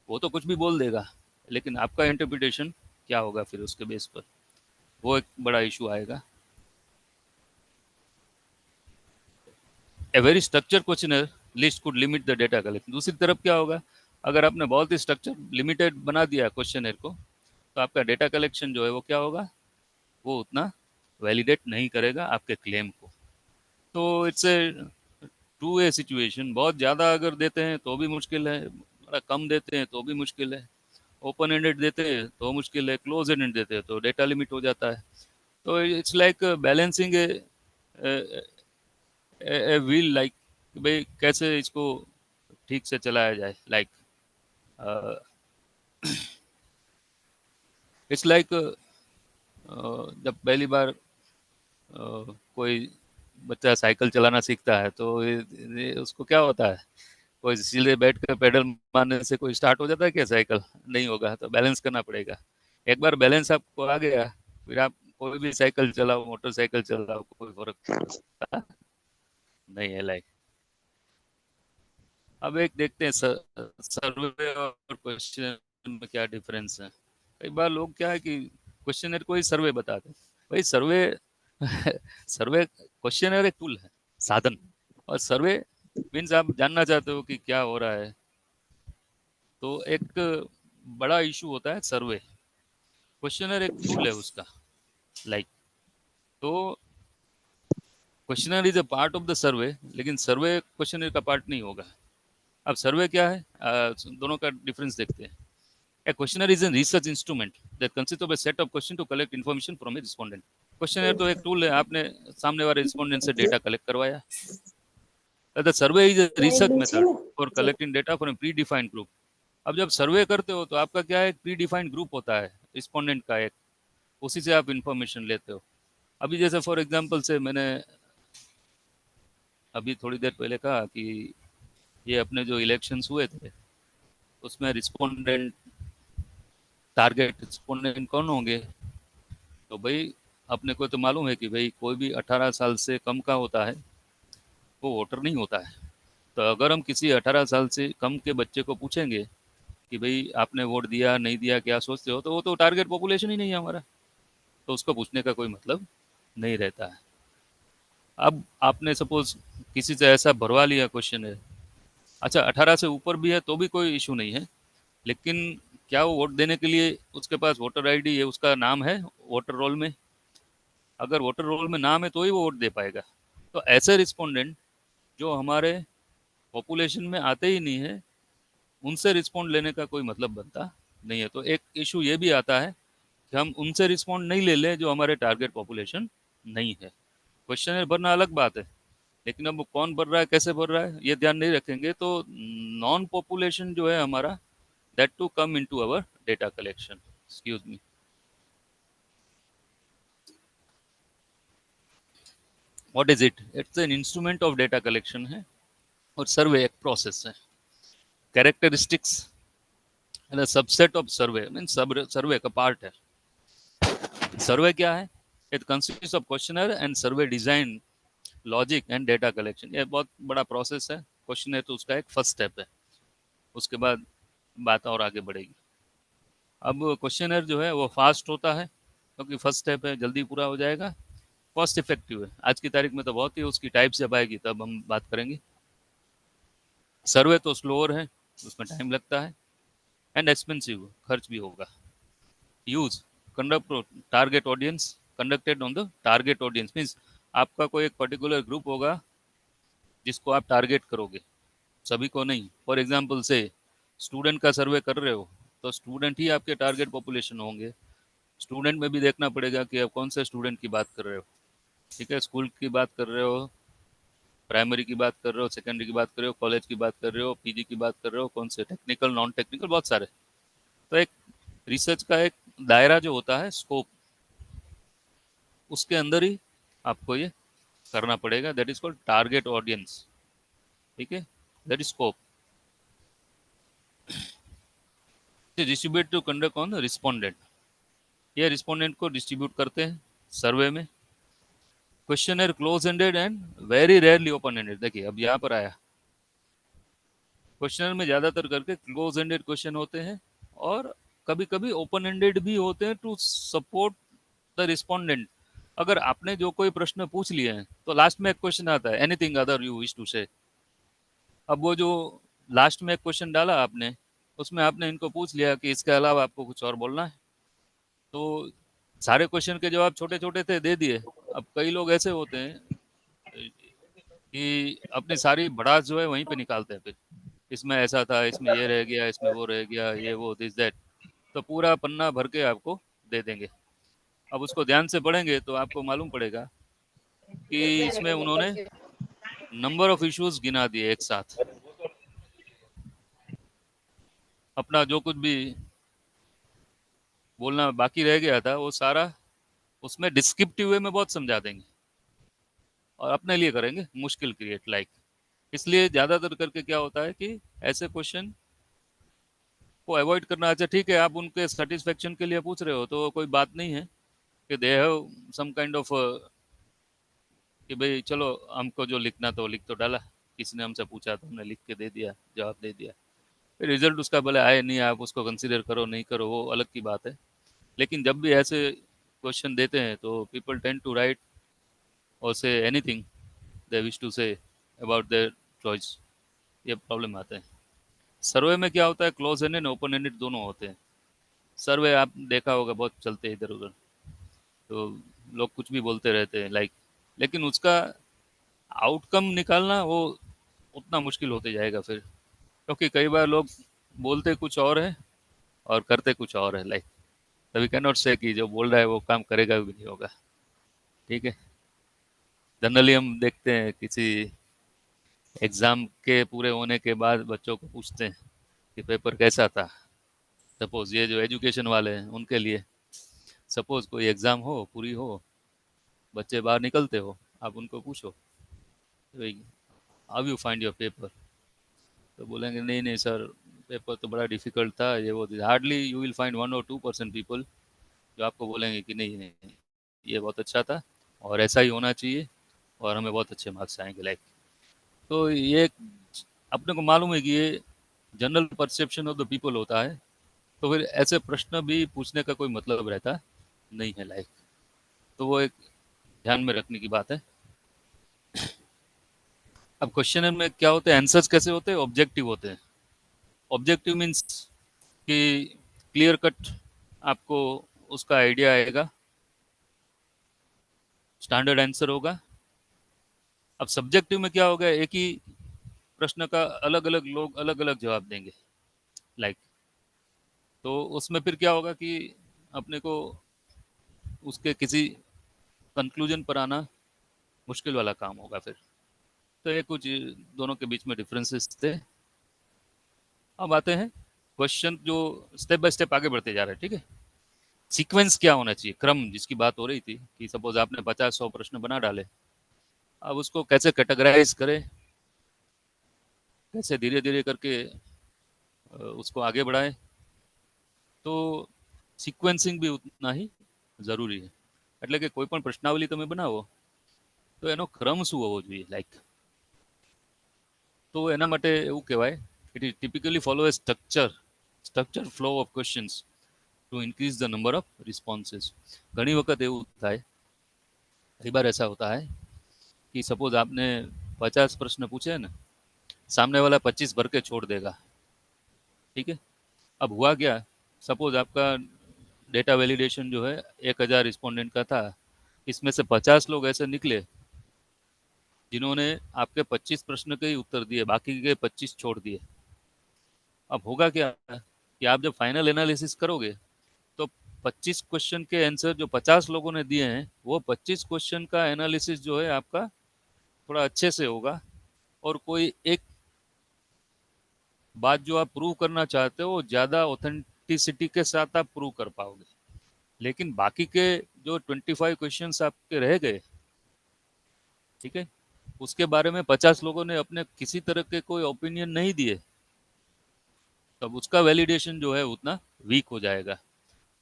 वो तो कुछ भी बोल देगा, लेकिन आपका इंटरप्रिटेशन क्या होगा फिर उसके बेस पर, वो एक बड़ा इशू आएगा. A very structure questionnaire list could limit the data collection. दूसरी तरफ क्या होगा, अगर आपने बहुत ही स्ट्रक्चर लिमिटेड बना दिया क्वेश्चनर को, तो आपका डेटा कलेक्शन जो है वो क्या होगा, वो उतना वैलिडेट नहीं करेगा आपके क्लेम को. तो it's a to a situation. बहुत ज़्यादा अगर देते हैं तो भी मुश्किल है, बड़ा कम देते हैं तो भी मुश्किल है, ओपन एंडेड देते हैं तो मुश्किल है, क्लोज एंडेड देते हैं तो डेटा लिमिट हो जाता है. तो it's like balancing a wheel, like भाई कैसे इसको ठीक से चलाया जाए. लाइक इट्स लाइक जब पहली बार कोई बच्चा साइकिल चलाना सीखता है तो ये उसको क्या होता है, कोई सीधे बैठ कर पेडल मारने से कोई स्टार्ट हो जाता है क्या साइकिल, नहीं होगा. तो बैलेंस करना पड़ेगा. एक बार बैलेंस आपको आ गया फिर आप कोई भी साइकिल चलाओ, मोटरसाइकिल चलाओ, कोई फर्क पड़ता नहीं है. लाइक अब एक देखते हैं सर्वे और क्वेश्चन में क्या डिफरेंस है. कई बार लोग क्या है कि क्वेश्चनर को ही सर्वे बताते हैं. भाई सर्वे सर्वे क्वेश्चनर एक टूल है, साधन, और सर्वे मीन्स आप जानना चाहते हो कि क्या हो रहा है. तो एक बड़ा इशू होता है सर्वे. क्वेश्चनर एक टूल है उसका, लाइक. तो questionnaire is a part of the survey, लेकिन सर्वे क्वेश्चनर का पार्ट नहीं होगा. अब सर्वे क्या है, दोनों का डिफरेंस देखते हैं. A questionnaire is a research instrument that consists of a set of questions to collect information from a respondent. Questionnaire तो एक टूल है, आपने सामने वाले रिस्पोंडेंट से डेटा कलेक्ट करवाया. The survey is a research method for collecting data from a predefined group. अब जब सर्वे करते हो तो आपका क्या है, एक प्रीडिफाइंड ग्रुप होता है रिस्पोंडेंट का एक, उसी से आप इंफॉर्मेशन लेते हो. अभी जैसे फॉर एग्जांपल से मैंने अभी थोड़ी देर पहले कहा कि ये अपने जो इलेक्शंस हुए थे उसमें रिस्पोंडेंट, टारगेट रिस्पोंडेंट कौन होंगे, तो भाई अपने को तो मालूम है कि भाई कोई भी 18 साल से कम का होता है वो वोटर नहीं होता है. तो अगर हम किसी 18 साल से कम के बच्चे को पूछेंगे कि भाई आपने वोट दिया नहीं दिया क्या सोचते हो, तो वो तो टारगेट पॉपुलेशन ही नहीं है हमारा, तो उसको पूछने का कोई मतलब नहीं रहता है. अब आपने सपोज किसी से ऐसा भरवा लिया क्वेश्चन है, अच्छा 18 से ऊपर भी है तो भी कोई इशू नहीं है, लेकिन क्या वो वोट देने के लिए उसके पास वोटर आईडी है, उसका नाम है वोटर रोल में, अगर वोटर रोल में नाम है तो ही वो वोट दे पाएगा. तो ऐसे रिस्पोंडेंट जो हमारे पॉपुलेशन में आते ही नहीं है, उनसे रिस्पॉन्ड लेने का कोई मतलब बनता नहीं है. तो एक इशू ये भी आता है कि हम उनसे रिस्पॉन्ड नहीं ले लें जो हमारे टारगेट पॉपुलेशन नहीं है. क्वेश्चन भरना अलग बात है, लेकिन अब कौन भर रहा है, कैसे भर रहा है, ये ध्यान नहीं रखेंगे तो नॉन पॉपुलेशन जो है हमारा, that to come into our data collection. Excuse me. What is it? It's an instrument of data collection है, और सर्वे एक प्रोसेस है. Characteristics and a subset of survey mean survey का पार्ट है. सर्वे क्या है? It consist of questionnaire and survey design, logic and data collection. ये बहुत बड़ा प्रोसेस है। क्वेश्चनर तो उसका एक फर्स्ट स्टेप है, उसके बाद बात और आगे बढ़ेगी। अब क्वेश्चनर जो है वो फास्ट होता है क्योंकि फर्स्ट स्टेप है, जल्दी पूरा हो जाएगा, कॉस्ट इफेक्टिव है। आज की तारीख में तो बहुत ही उसकी टाइप जब आएगी तब हम बात करेंगे। सर्वे तो स्लोअर है, उसमें टाइम लगता है एंड एक्सपेंसिव, खर्च भी होगा। Use conduct target audience, conducted on the target audience means आपका कोई एक पर्टिकुलर ग्रुप होगा जिसको आप टारगेट करोगे, सभी को नहीं। फॉर एग्जाम्पल से स्टूडेंट का सर्वे कर रहे हो तो स्टूडेंट ही आपके टारगेट पॉपुलेशन होंगे। स्टूडेंट में भी देखना पड़ेगा कि आप कौन से स्टूडेंट की बात कर रहे हो। ठीक है, स्कूल की बात कर रहे हो, प्राइमरी की बात कर रहे हो, सेकेंडरी की बात कर रहे हो, कॉलेज की बात कर रहे हो, पीजी की बात कर रहे हो, कौन से टेक्निकल, नॉन टेक्निकल, बहुत सारे। तो एक रिसर्च का एक दायरा जो होता है, स्कोप, उसके अंदर ही आपको ये करना पड़ेगा। That is called target audience. ठीक है, that is scope. Distribute to conduct on respondent, ये रिस्पोंडेंट को डिस्ट्रीब्यूट करते हैं सर्वे में। Questionnaire close ended and very rarely open ended. देखिए अब यहाँ पर आया, क्वेश्चनर में ज़्यादातर करके क्लोज एंडेड क्वेश्चन होते हैं और कभी कभी ओपन एंडेड भी होते हैं टू सपोर्ट द रिस्पोंडेंट। अगर आपने जो कोई प्रश्न पूछ लिए हैं तो लास्ट में एक क्वेश्चन आता है, anything other you wish to say. अब वो जो लास्ट में एक क्वेश्चन डाला आपने, उसमें आपने इनको पूछ लिया कि इसके अलावा आपको कुछ और बोलना है, तो सारे क्वेश्चन के जवाब छोटे छोटे थे, दे दिए। अब कई लोग ऐसे होते हैं कि अपनी सारी भड़ास जो है वहीं पे निकालते हैं, फिर इसमें ऐसा था, इसमें ये रह गया, इसमें वो रह गया, ये वो दिस दैट, तो पूरा पन्ना भर के आपको दे देंगे। अब उसको ध्यान से पढ़ेंगे तो आपको मालूम पड़ेगा कि इसमें उन्होंने नंबर ऑफ इश्यूज गिना दिए एक साथ। अपना जो कुछ भी बोलना बाकी रह गया था वो सारा उसमें डिस्क्रिप्टिव वे में बहुत समझा देंगे और अपने लिए करेंगे मुश्किल क्रिएट लाइक। इसलिए ज़्यादातर करके क्या होता है कि ऐसे क्वेश्चन को अवॉइड करना। अच्छा ठीक है, आप उनके सेटिस्फेक्शन के लिए पूछ रहे हो तो कोई बात नहीं है कि they have some kind of कि भाई चलो हमको जो लिखना तो लिख तो डाला, किसी ने हमसे पूछा तो हमने लिख के दे दिया, जवाब दे दिया। फिर रिजल्ट उसका भले आए नहीं, आप उसको कंसिडर करो नहीं करो वो अलग की बात है। लेकिन जब भी ऐसे क्वेश्चन देते हैं तो पीपल टेंड टू राइट और say anything they wish to say about their choice. ये प्रॉब्लम आते हैं। सर्वे में क्या होता है, क्लोज एंडेड ओपन एंडेड दोनों होते हैं। सर्वे आप देखा होगा बहुत चलते हैं इधर उधर, तो लोग कुछ भी बोलते रहते हैं लाइक, लेकिन उसका आउटकम निकालना वो उतना मुश्किल होते जाएगा फिर, क्योंकि कई बार लोग बोलते कुछ और है और करते कुछ और है लाइक। तभी कैन नॉट से कि जो बोल रहा है वो काम करेगा भी नहीं होगा। ठीक है, जनरली हम देखते हैं किसी एग्ज़ाम के पूरे होने के बाद बच्चों को पूछते हैं कि पेपर कैसा था। सपोज़ ये जो एजुकेशन वाले हैं उनके लिए, सपोज़ कोई एग्ज़ाम हो, पूरी हो, बच्चे बाहर निकलते हो, आप उनको पूछो how you find your paper, तो बोलेंगे नहीं नहीं सर पेपर तो बड़ा डिफिकल्ट था, ये वो। Hardly you will find 1 or 2% people जो आपको बोलेंगे कि नहीं नहीं ये बहुत अच्छा था और ऐसा ही होना चाहिए और हमें बहुत अच्छे मार्क्स आएंगे लाइक। तो ये अपने को मालूम है कि ये general perception of the people होता है, तो फिर ऐसे प्रश्न भी पूछने का कोई मतलब रहता नहीं है लाइक। तो वो एक ध्यान में रखने की बात है। अब क्वेश्चन में क्या होते हैं, आंसर्स कैसे होते हैं, ऑब्जेक्टिव होते हैं। ऑब्जेक्टिव मीन्स कि क्लियर कट आपको उसका आइडिया आएगा, स्टैंडर्ड आंसर होगा। अब सब्जेक्टिव में क्या होगा, एक ही प्रश्न का अलग अलग लोग अलग अलग जवाब देंगे लाइक। तो उसमें फिर क्या होगा कि अपने को उसके किसी कंक्लूजन पर आना मुश्किल वाला काम होगा फिर। तो ये कुछ दोनों के बीच में डिफरेंसेस थे। अब आते हैं क्वेश्चन जो स्टेप बाय स्टेप आगे बढ़ते जा रहे हैं। ठीक है, सीक्वेंस क्या होना चाहिए, क्रम जिसकी बात हो रही थी कि सपोज आपने 50-100 प्रश्न बना डाले, अब उसको कैसे कैटेगराइज करें, कैसे धीरे धीरे करके उसको आगे बढ़ाएं। तो सीक्वेंसिंग भी उतना ही જરૂરી છે. એટલે કે કોઈ પણ પ્રશ્નાવલી તમે બનાવો તો એનો ક્રમ શું હોવો જોઈએ, લાઈક તો એના માટે એવું કહેવાય it is typically follow a structure flow of questions to increase the number of responses. घनी वक्त એવું થાય, कई बार ऐसा होता है कि सपोज आपने 50 प्रश्न पूछे ना, सामने वाला 25 भर के छोड़ देगा. ठीक है, अब हुआ क्या, सपोज आपका डेटा वैलिडेशन जो है 1000 रिस्पोंडेंट का था, इसमें से 50 लोग ऐसे निकले जिन्होंने आपके 25 प्रश्न के ही उत्तर दिए, बाकी के 25 छोड़ दिए. अब होगा क्या कि आप जब फाइनल एनालिसिस करोगे तो 25 क्वेश्चन के आंसर जो 50 लोगों ने दिए हैं, वो 25 क्वेश्चन का एनालिसिस जो है आपका थोड़ा अच्छे से होगा, और कोई एक बात जो आप प्रूव करना चाहते हो ज़्यादा ऑथेंटिसिटी के साथ आप प्रूव कर पाओगे. लेकिन बाकी के जो 25 क्वेश्चंस आपके रह गए, ठीक है, उसके बारे में 50 लोगों ने अपने किसी तरह के कोई ओपिनियन नहीं दिए, तब उसका वैलिडेशन जो है उतना वीक हो जाएगा.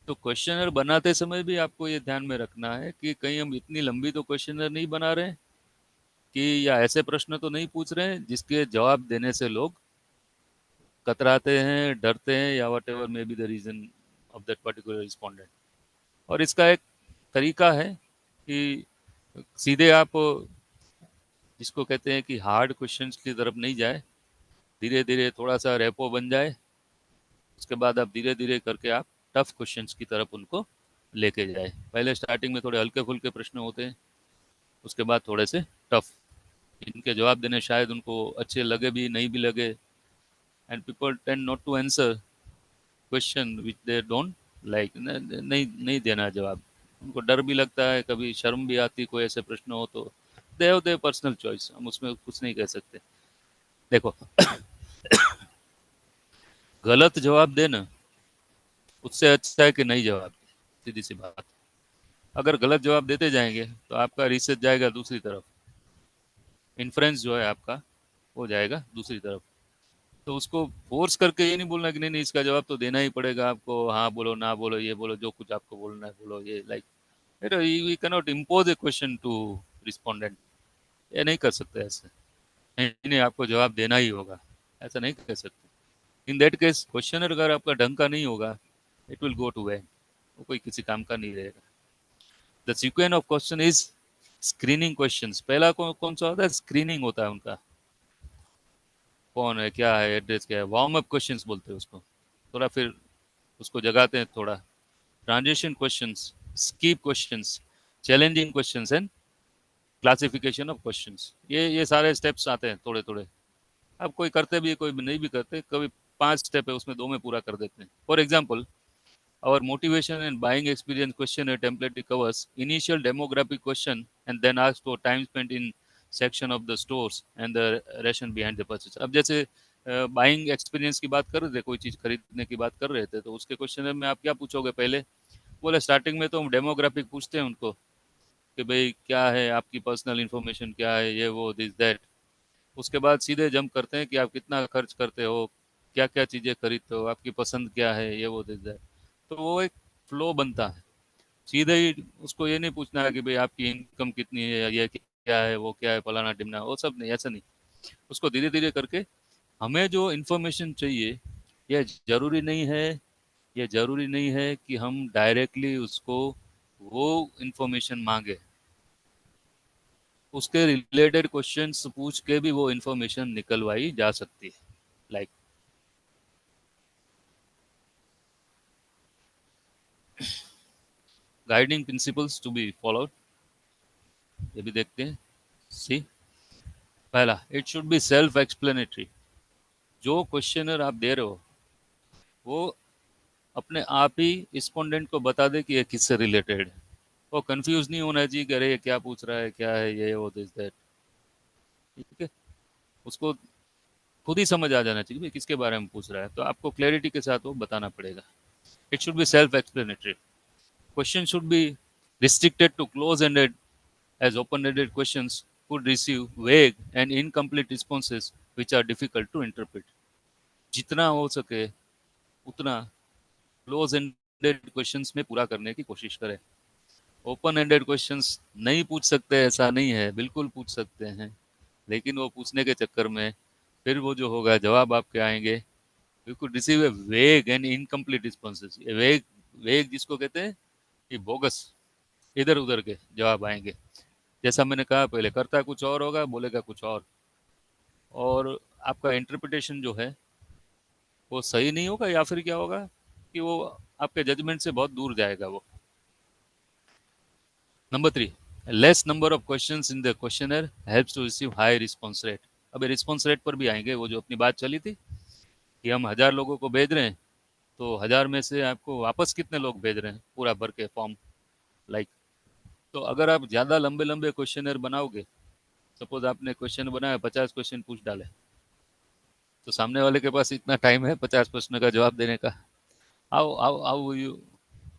तो क्वेश्चनर बनाते समय भी आपको ये ध्यान में रखना है कि कहीं हम इतनी लंबी तो क्वेश्चनर नहीं बना रहे हैं कि, या ऐसे प्रश्न तो नहीं पूछ रहे हैं जिसके जवाब देने से लोग कतराते हैं, डरते हैं, या whatever may be the reason of that particular respondent. और इसका एक तरीका है कि सीधे आप जिसको कहते हैं कि हार्ड क्वेश्चंस की तरफ नहीं जाए, धीरे धीरे थोड़ा सा रेपो बन जाए, उसके बाद आप धीरे धीरे करके आप टफ क्वेश्चंस की तरफ उनको लेके जाए. पहले स्टार्टिंग में थोड़े हल्के फुल्के प्रश्न होते हैं, उसके बाद थोड़े से टफ, इनके जवाब देने शायद उनको अच्छे लगे भी नहीं भी लगे, and people tend not to answer question which they don't like. नहीं नहीं देना जवाब, उनको डर भी लगता है, कभी शर्म भी आती, कोई ऐसे प्रश्न हो तो they have their personal choice, हम उसमें कुछ नहीं कह सकते. देखो गलत जवाब देना उससे अच्छा है कि नहीं जवाब दे, सीधी सी बात. अगर गलत जवाब देते जाएंगे तो आपका रिसर्च जाएगा दूसरी तरफ, इन्फ्रेंस जो है आपका वो जाएगा दूसरी तरफ. तो उसको फोर्स करके ये नहीं बोलना कि नहीं नहीं इसका जवाब तो देना ही पड़ेगा आपको, हाँ बोलो ना बोलो, ये बोलो, जो कुछ आपको बोलना है बोलो, ये like we can not impose a question to respondent. ये नहीं कर सकते ऐसे, नहीं नहीं आपको जवाब देना ही होगा, ऐसा नहीं कर सकते. इन दैट केस क्वेश्चनर अगर आपका ढंग का नहीं होगा, it will go to waste, वो कोई किसी काम का नहीं रहेगा. The sequence of question is screening questions. पहला कौन सा होता है, स्क्रीनिंग होता है उनका, कौन है, क्या है, एड्रेस क्या है, वार्म अप क्वेश्चंस बोलते हैं उसको, थोड़ा फिर उसको जगाते हैं थोड़ा. Transition questions, skip questions, challenging questions and classification of questions. ये सारे स्टेप्स आते हैं थोड़े थोड़े. अब कोई करते भी है, कोई नहीं भी करते, कभी 5 स्टेप है उसमें 2 में पूरा कर देते हैं. For example, our motivation and buying experience questionnaire template covers initial demographic question and then asks for time spent in section of the stores and the ration behind the purchase. अब जैसे buying experience की बात कर रहे थे, कोई चीज़ खरीदने की बात कर रहे थे, तो उसके क्वेश्चन में आप क्या पूछोगे पहले, बोले स्टार्टिंग में तो हम डेमोग्राफिक पूछते हैं उनको कि भाई क्या है आपकी पर्सनल इन्फॉर्मेशन, क्या है ये वो दिस दैट. उसके बाद सीधे जंप करते हैं कि आप कितना खर्च करते हो, क्या क्या चीज़ें खरीदते हो, आपकी पसंद क्या है, ये वो दिस दैट. तो वो एक फ्लो बनता है. सीधे ही उसको ये नहीं पूछना है कि भाई आपकी इनकम कितनी है, ये क्या है, वो क्या है, फलाना टिमना, वो सब नहीं, ऐसा नहीं. उसको धीरे धीरे करके हमें जो इन्फॉर्मेशन चाहिए, ये ज़रूरी नहीं है, ये ज़रूरी नहीं है कि हम डायरेक्टली उसको वो इन्फॉर्मेशन मांगे, उसके रिलेटेड क्वेश्चंस पूछ के भी वो इन्फॉर्मेशन निकलवाई जा सकती है. Like guiding principles to be followed, ये भी देखते हैं. सी, पहला, it should be self explanatory. जो क्वेश्चनर आप दे रहे हो वो अपने आप ही रिस्पोंडेंट को बता दे कि ये किससे रिलेटेड है. वो कंफ्यूज नहीं होना चाहिए कि अरे ये क्या पूछ रहा है, क्या है ये वो दिस दैट. ठीक है, उसको खुद ही समझ आ जाना चाहिए भाई किसके बारे में पूछ रहा है, तो आपको क्लैरिटी के साथ वो बताना पड़ेगा. It should be self explanatory. Question should be restricted to close-ended, as open-ended questions could receive vague and incomplete responses which are difficult to interpret. जितना हो सके उतना क्लोज एंडेड क्वेश्चंस में पूरा करने की कोशिश करें. ओपन एंडेड क्वेश्चंस नहीं पूछ सकते ऐसा नहीं है, बिल्कुल पूछ सकते हैं, लेकिन वो पूछने के चक्कर में फिर वो जो होगा जवाब आपके आएंगे, यू कुड रिसीव ए वेग एंड इनकम्प्लीट रिस्पॉन्सेज। वेग, वेग जिसको कहते हैं कि बोगस, इधर उधर के जवाब आएंगे। जैसा मैंने कहा पहले, करता कुछ और होगा, बोलेगा कुछ और आपका इंटरप्रिटेशन जो है वो सही नहीं होगा, या फिर क्या होगा कि वो आपके जजमेंट से बहुत दूर जाएगा वो। Number 3, less number of questions in the questionnaire helps to receive high response rate. अब रिस्पॉन्स रेट पर भी आएंगे, वो जो अपनी बात चली थी कि हम 1000 लोगों को भेज रहे हैं, तो 1000 में से आपको वापस कितने लोग भेज रहे हैं पूरा भर के फॉर्म, लाइक। तो अगर आप ज़्यादा लंबे लंबे क्वेश्चनर बनाओगे, सपोज आपने क्वेश्चन बनाया 50 क्वेश्चन पूछ डाले, तो सामने वाले के पास इतना टाइम है 50 प्रश्न का जवाब देने का? How how how you,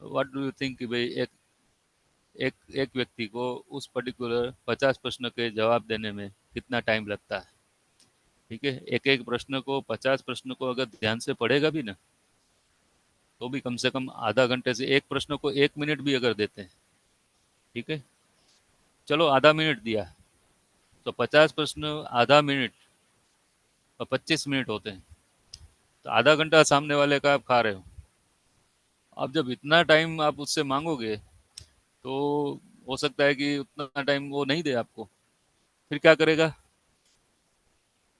what do you think कि भाई एक एक एक व्यक्ति को उस पर्टिकुलर 50 प्रश्न के जवाब देने में कितना टाइम लगता है? ठीक है, एक एक प्रश्न को, 50 प्रश्न को अगर ध्यान से पढ़ेगा भी ना, तो भी कम से कम आधा घंटे से, एक प्रश्न को 1 मिनट भी अगर देते हैं, ठीक है, चलो आधा मिनट दिया, तो 50 प्रश्न आधा मिनट और 25 मिनट होते हैं, तो आधा घंटा सामने वाले का आप खा रहे हो। अब जब इतना टाइम आप उससे मांगोगे, तो हो सकता है कि उतना टाइम वो नहीं दे आपको। फिर क्या करेगा?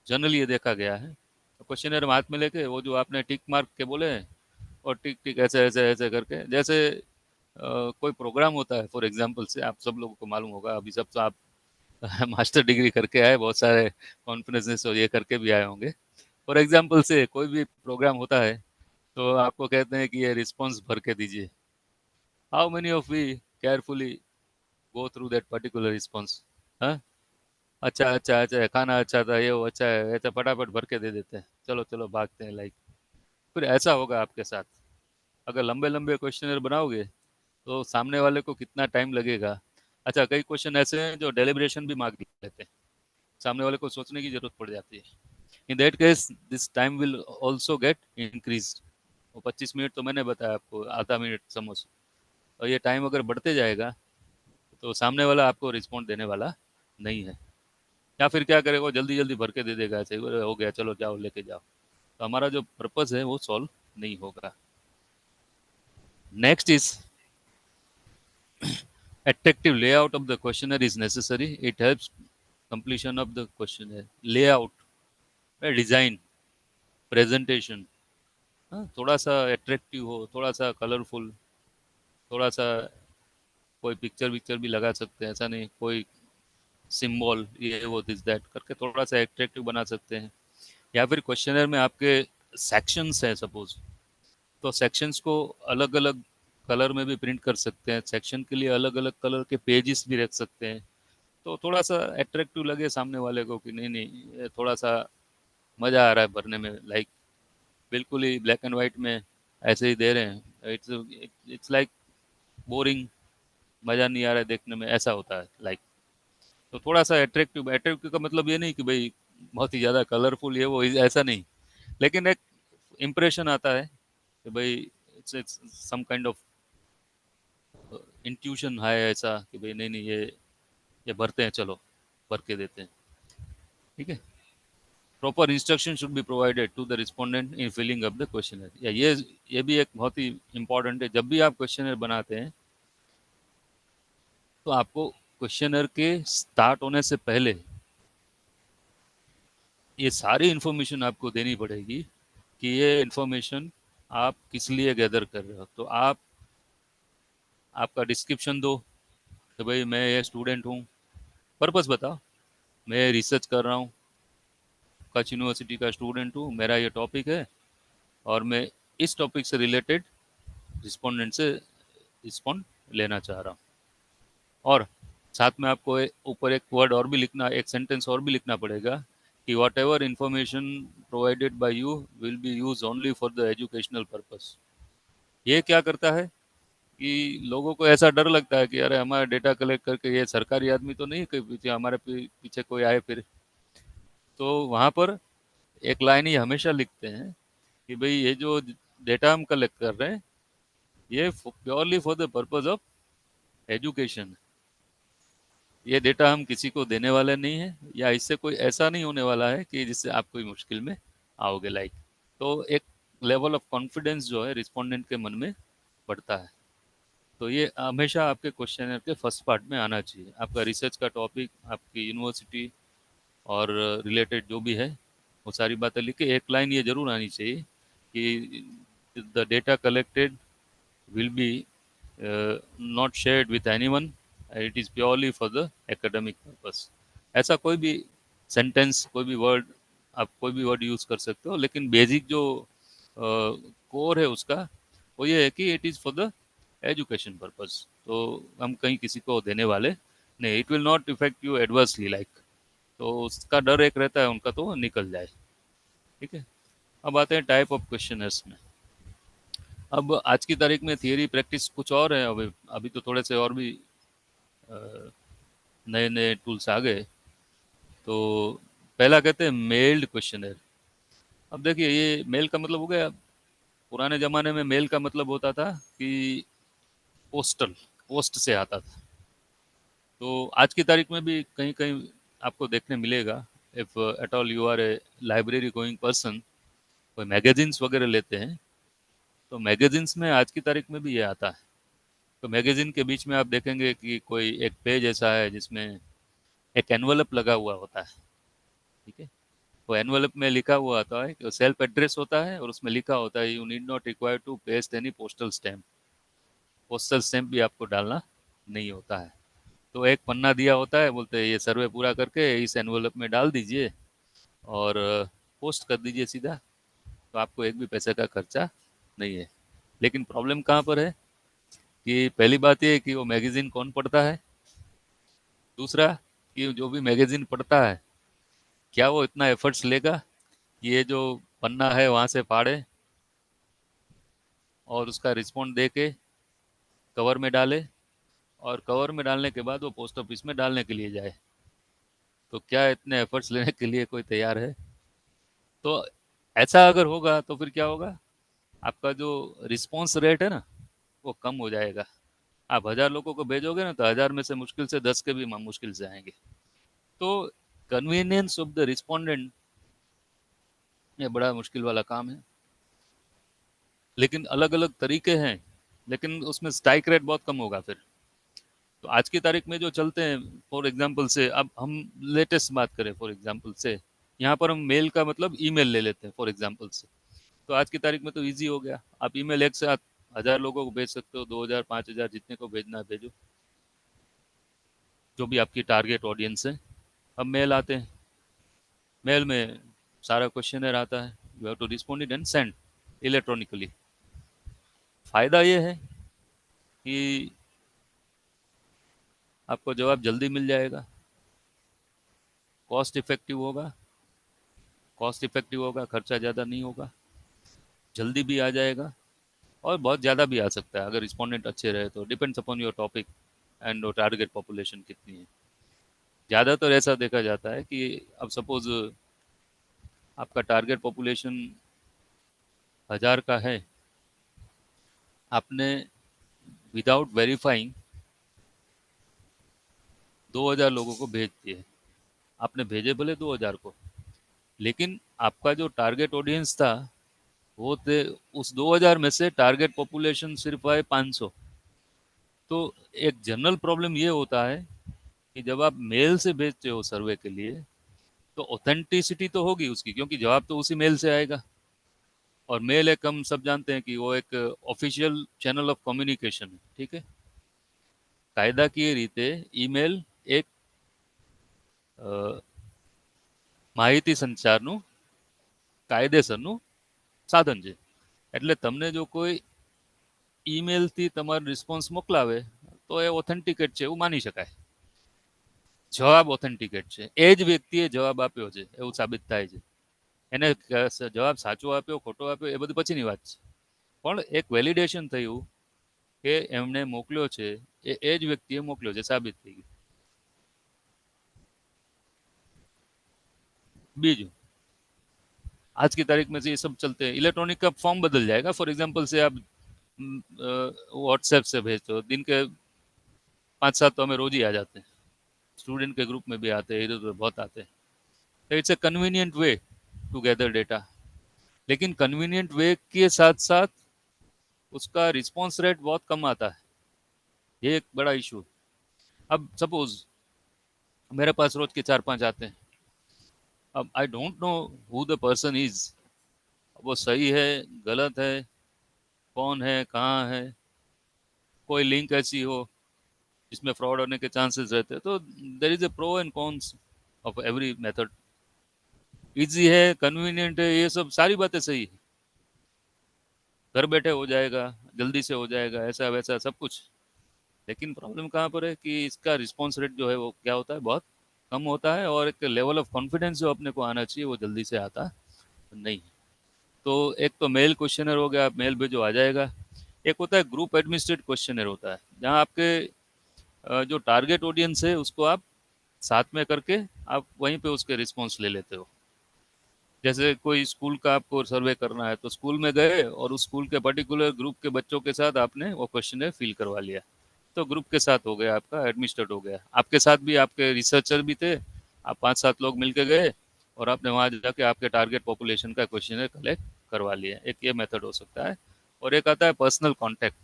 जनरली ये देखा गया है, तो क्वेश्चनर हाथ में लेके, वो जो आपने टिक मार्क के बोले हैं, और टिक टिक ऐसे ऐसे ऐसे करके, जैसे कोई प्रोग्राम होता है फॉर एग्जांपल से, आप सब लोगों को मालूम होगा, अभी सब तो आप मास्टर डिग्री करके आए, बहुत सारे कॉन्फ्रेंसेस और ये करके भी आए होंगे। फॉर एग्जांपल से कोई भी प्रोग्राम होता है, तो आपको कहते हैं कि ये रिस्पॉन्स भर के दीजिए। How many of we carefully go through that particular response? हाँ, अच्छा अच्छा अच्छा, खाना अच्छा था, ये वो अच्छा है, ऐसा फटाफट भर के दे देते हैं, चलो चलो भागते हैं, लाइक। फिर ऐसा होगा आपके साथ, अगर लंबे लंबे क्वेश्चनर बनाओगे, तो सामने वाले को कितना टाइम लगेगा। अच्छा, कई क्वेश्चन ऐसे हैं जो डेलिब्रेशन भी मांग लेते हैं, सामने वाले को सोचने की जरूरत पड़ जाती है। In that case this time will also get increase. वो 25 मिनट तो मैंने बताया आपको, आधा मिनट समझ, और ये टाइम अगर बढ़ते जाएगा, तो सामने वाला आपको रिस्पॉन्ड देने वाला नहीं है। या फिर क्या करेगा, वो जल्दी जल्दी भर के दे देगा, ऐसे "अरे, हो गया, चलो जाओ लेके जाओ", तो हमारा जो पर्पस है वो सॉल्व नहीं होगा। Next is attractive layout of the questionnaire is necessary. It helps completion of the questionnaire. Layout, design, presentation, थोड़ा सा अट्रैक्टिव हो, थोड़ा सा कलरफुल, थोड़ा सा कोई पिक्चर विक्चर भी लगा सकते हैं, ऐसा नहीं, कोई सिंबल ये वो दिस दैट करके थोड़ा सा अट्रैक्टिव बना सकते हैं। या फिर क्वेश्चनर में आपके सेक्शंस हैं सपोज, तो सेक्शंस को अलग अलग कलर में भी प्रिंट कर सकते हैं, सेक्शन के लिए अलग अलग कलर के पेजेस भी रख सकते हैं, तो थोड़ा सा अट्रैक्टिव लगे सामने वाले को कि नहीं नहीं, ये थोड़ा सा मज़ा आ रहा है भरने में, लाइक बिल्कुल ही ब्लैक एंड वाइट में ऐसे ही दे रहे हैं, इट्स इट्स लाइक बोरिंग, मज़ा नहीं आ रहा है देखने में, ऐसा होता है, लाइक। तो थोड़ा सा अट्रैक्टिव, अट्रैक्टिव का मतलब ये नहीं कि भाई बहुत ही ज़्यादा कलरफुल ये वो, ऐसा नहीं, लेकिन एक इम्प्रेशन आता है कि भाई it's some kind of intuition है ऐसा कि भाई नहीं नहीं, ये भरते हैं, चलो भर के देते हैं, ठीक है। Proper instruction should be provided to the respondent in filling up the questionnaire. या ये भी एक बहुत ही इंपॉर्टेंट है, जब भी आप क्वेश्चनर बनाते हैं, तो आपको क्वेश्चनर के स्टार्ट होने से पहले ये सारी इन्फॉर्मेशन आपको देनी पड़ेगी कि ये इन्फॉर्मेशन आप किस लिए गैदर कर रहे हो। तो आप आपका डिस्क्रिप्शन दो कि भाई मैं ये स्टूडेंट हूँ, पर्पस बताओ, मैं रिसर्च कर रहा हूँ, कच्छ यूनिवर्सिटी का स्टूडेंट हूँ, मेरा ये टॉपिक है, और मैं इस टॉपिक से रिलेटेड रिस्पोंडेंट से रिस्पॉन्ड लेना चाह रहा हूँ। और साथ में आपको ऊपर एक वर्ड और भी लिखना, एक सेंटेंस और भी लिखना पड़ेगा कि what ever information provided by you will be use only for the educational purpose. ये क्या करता है कि लोगों को ऐसा डर लगता है कि अरे हमारा डेटा कलेक्ट करके ये सरकारी आदमी तो नहीं, कि पीछे हमारे पीछे कोई आए फिर। तो वहाँ पर एक लाइन ही हमेशा लिखते हैं कि भाई ये जो डेटा हम कलेक्ट कर रहे हैं, ये purely for the purpose of education, ये डेटा हम किसी को देने वाले नहीं है, या इससे कोई ऐसा नहीं होने वाला है कि जिससे आप कोई मुश्किल में आओगे लाइक। तो एक लेवल ऑफ कॉन्फिडेंस जो है रिस्पोंडेंट के मन में बढ़ता है। तो ये हमेशा आपके क्वेश्चनर के फर्स्ट पार्ट में आना चाहिए। आपका रिसर्च का टॉपिक, आपकी यूनिवर्सिटी और रिलेटेड जो भी है वो सारी बातें लिख के एक लाइन ये जरूर आनी चाहिए कि the data collected will be not shared with anyone, it is purely for the academic purpose। ऐसा कोई भी सेंटेंस, कोई भी वर्ड, आप कोई भी वर्ड यूज़ कर सकते हो, लेकिन बेसिक जो कोर है उसका वो ये है कि it is for the education purpose. तो हम कहीं किसी को देने वाले नहीं, it will not effect you adversely like. तो उसका डर एक रहता है उनका, तो वो निकल जाए। ठीक है, अब आते हैं टाइप ऑफ क्वेश्चनर्स में। अब आज की तारीख में थियरी प्रैक्टिस कुछ और है। अभी अभी तो थोड़े से और भी नए नए टूल्स आ गए। तो पहला कहते हैं मेल्ड क्वेश्चनर। अब देखिए, ये मेल का मतलब हो गया, पुराने ज़माने में मेल का मतलब होता था कि पोस्टल, पोस्ट से आता था। तो आज की तारीख में भी कहीं कहीं आपको देखने मिलेगा, if at all you are a library going person, कोई मैगजीन्स वगैरह लेते हैं, तो मैगजीन्स में आज की तारीख में भी ये आता है। तो मैगजीन के बीच में आप देखेंगे कि कोई एक पेज ऐसा है जिसमें एक एनवलप लगा हुआ होता है। ठीक है, वो एनवलप में लिखा हुआ होता है कि सेल्फ एड्रेस होता है, और उसमें लिखा होता है you need not require to paste any postal stamp. Postal stamp भी आपको डालना नहीं होता है। तो एक पन्ना दिया होता है, बोलते हैं ये सर्वे पूरा करके इस एनवलप में डाल दीजिए और पोस्ट कर दीजिए सीधा, तो आपको एक भी पैसे का खर्चा नहीं है। लेकिन प्रॉब्लम कहाँ पर है कि पहली बात ये है कि वो मैगजीन कौन पढ़ता है, दूसरा कि जो भी मैगजीन पढ़ता है क्या वो इतना एफर्ट्स लेगा कि ये जो पन्ना है वहाँ से फाड़े और उसका रिस्पॉन्ड दे के कवर में डाले, और कवर में डालने के बाद वो पोस्ट ऑफिस में डालने के लिए जाए। तो क्या इतने एफर्ट्स लेने के लिए कोई तैयार है? तो ऐसा अगर होगा तो फिर क्या होगा, आपका जो रिस्पॉन्स रेट है ना वो कम हो जाएगा। आप 1000 लोगों को भेजोगे ना, तो 1000 में से मुश्किल से 10 के भी मुश्किल से आएंगे। तो कन्वीनियंस ऑफ द रिस्पोंडेंट, ये बड़ा मुश्किल वाला काम है। लेकिन अलग अलग तरीके हैं, लेकिन उसमें स्ट्राइक रेट बहुत कम होगा फिर। तो आज की तारीख में जो चलते हैं, फॉर एग्जांपल से अब हम लेटेस्ट बात करें, फॉर एग्जांपल से यहाँ पर हम मेल का मतलब ईमेल ले लेते हैं फॉर एग्जांपल से। तो आज की तारीख में तो इजी हो गया, आप ईमेल एक साथ 1000 लोगों को भेज सकते हो, 2000 5000 जितने को भेजना है भेजो, जो भी आपकी टारगेट ऑडियंस है। अब मेल आते हैं, मेल में सारा क्वेश्चनर आता है, you have to respond it and send electronically. फ़ायदा ये है कि आपको जवाब जल्दी मिल जाएगा, कॉस्ट इफेक्टिव होगा, कॉस्ट इफेक्टिव होगा, खर्चा ज़्यादा नहीं होगा, जल्दी भी आ जाएगा, और बहुत ज़्यादा भी आ सकता है अगर रिस्पोंडेंट अच्छे रहे तो। Depends upon your topic and target population कितनी है। ज़्यादातर ऐसा देखा जाता है कि अब सपोज आपका टारगेट पॉपुलेशन 1000 का है, आपने विदाउट वेरीफाइंग 2000 लोगों को भेज दिए। आपने भेजे भले 2000 को, लेकिन आपका जो टारगेट ऑडियंस था वो थे, उस 2000 में से टारगेट पॉपुलेशन सिर्फ आए 500। तो एक जनरल प्रॉब्लम ये होता है कि जब आप मेल से भेजते हो सर्वे के लिए, तो ऑथेंटिसिटी तो होगी उसकी, क्योंकि जवाब तो उसी मेल से आएगा। और मेल एक, हम सब जानते हैं कि वो एक ऑफिशियल चैनल ऑफ कम्युनिकेशन है। ठीक है, કાયદાકીય રીતે ઈમેલ એક માહિતી સંચારનું કાયદેસરનું સાધન છે। એટલે તમને જો કોઈ ઈમેલથી તમારો રિસ્પોન્સ મોકલાવે તો એ ઓથેન્ટિકેટ છે એવું માની શકાય, જવાબ ઓથેન્ટિકેટ છે, એ જ વ્યક્તિએ જવાબ આપ્યો છે એવું સાબિત થાય છે। એને જવાબ સાચો આપ્યો ખોટો આપ્યો એ બધી પછીની વાત છે, પણ એક વેલિડેશન થયું કે એમણે મોકલ્યો છે, એ જ વ્યક્તિએ મોકલ્યો છે, સાબિત થઈ ગયું। બીજું, आज की तारीख में से ये सब चलते हैं, इलेक्ट्रॉनिक का फॉर्म बदल जाएगा। फॉर एग्जांपल से आप व्हाट्सएप से भेजते हो, दिन के 5-7 तो हमें रोज ही आ जाते हैं, स्टूडेंट के ग्रुप में भी आते हैं, इधर उधर बहुत आते हैं। तो it's a convenient way to gather data, लेकिन कन्वीनियंट वे के साथ साथ उसका रिस्पॉन्स रेट बहुत कम आता है, ये एक बड़ा इशू। अब सपोज मेरे पास रोज के 4-5 आते हैं, अब I don't know who the person is, वो सही है गलत है, कौन है कहाँ है, कोई लिंक ऐसी हो जिसमें फ्रॉड होने के चांसेस रहते हैं। तो there is a pro and cons of every method. Easy है, कन्वीनियंट है, ये सब सारी बातें सही है, घर बैठे हो जाएगा, जल्दी से हो जाएगा, ऐसा वैसा सब कुछ। लेकिन प्रॉब्लम कहाँ पर है कि इसका रिस्पॉन्स रेट जो है वो क्या होता है, बहुत कम होता है, और एक लेवल ऑफ कॉन्फिडेंस जो अपने को आना चाहिए वो जल्दी से आता नहीं। तो एक तो मेल क्वेश्चनर हो गया, मेल पे जो आ जाएगा। एक होता है ग्रुप एडमिनिस्ट्रेट क्वेश्चनर होता है, जहाँ आपके जो टारगेट ऑडियंस है उसको आप साथ में करके आप वहीं पे उसके रिस्पॉन्स ले लेते हो। जैसे कोई स्कूल का आपको सर्वे करना है, तो स्कूल में गए और उस स्कूल के पर्टिकुलर ग्रुप के बच्चों के साथ आपने वो क्वेश्चन फिल करवा लिया, तो ग्रुप के साथ हो गया, आपका एडमिनिस्ट्रेट हो गया। आपके साथ भी आपके रिसर्चर भी थे, आप 5-7 लोग मिलके गए और आपने वहाँ जाके आपके टारगेट पॉपुलेशन का क्वेश्चन कलेक्ट करवा लिया। एक ये मेथड हो सकता है। और एक आता है पर्सनल कॉन्टैक्ट,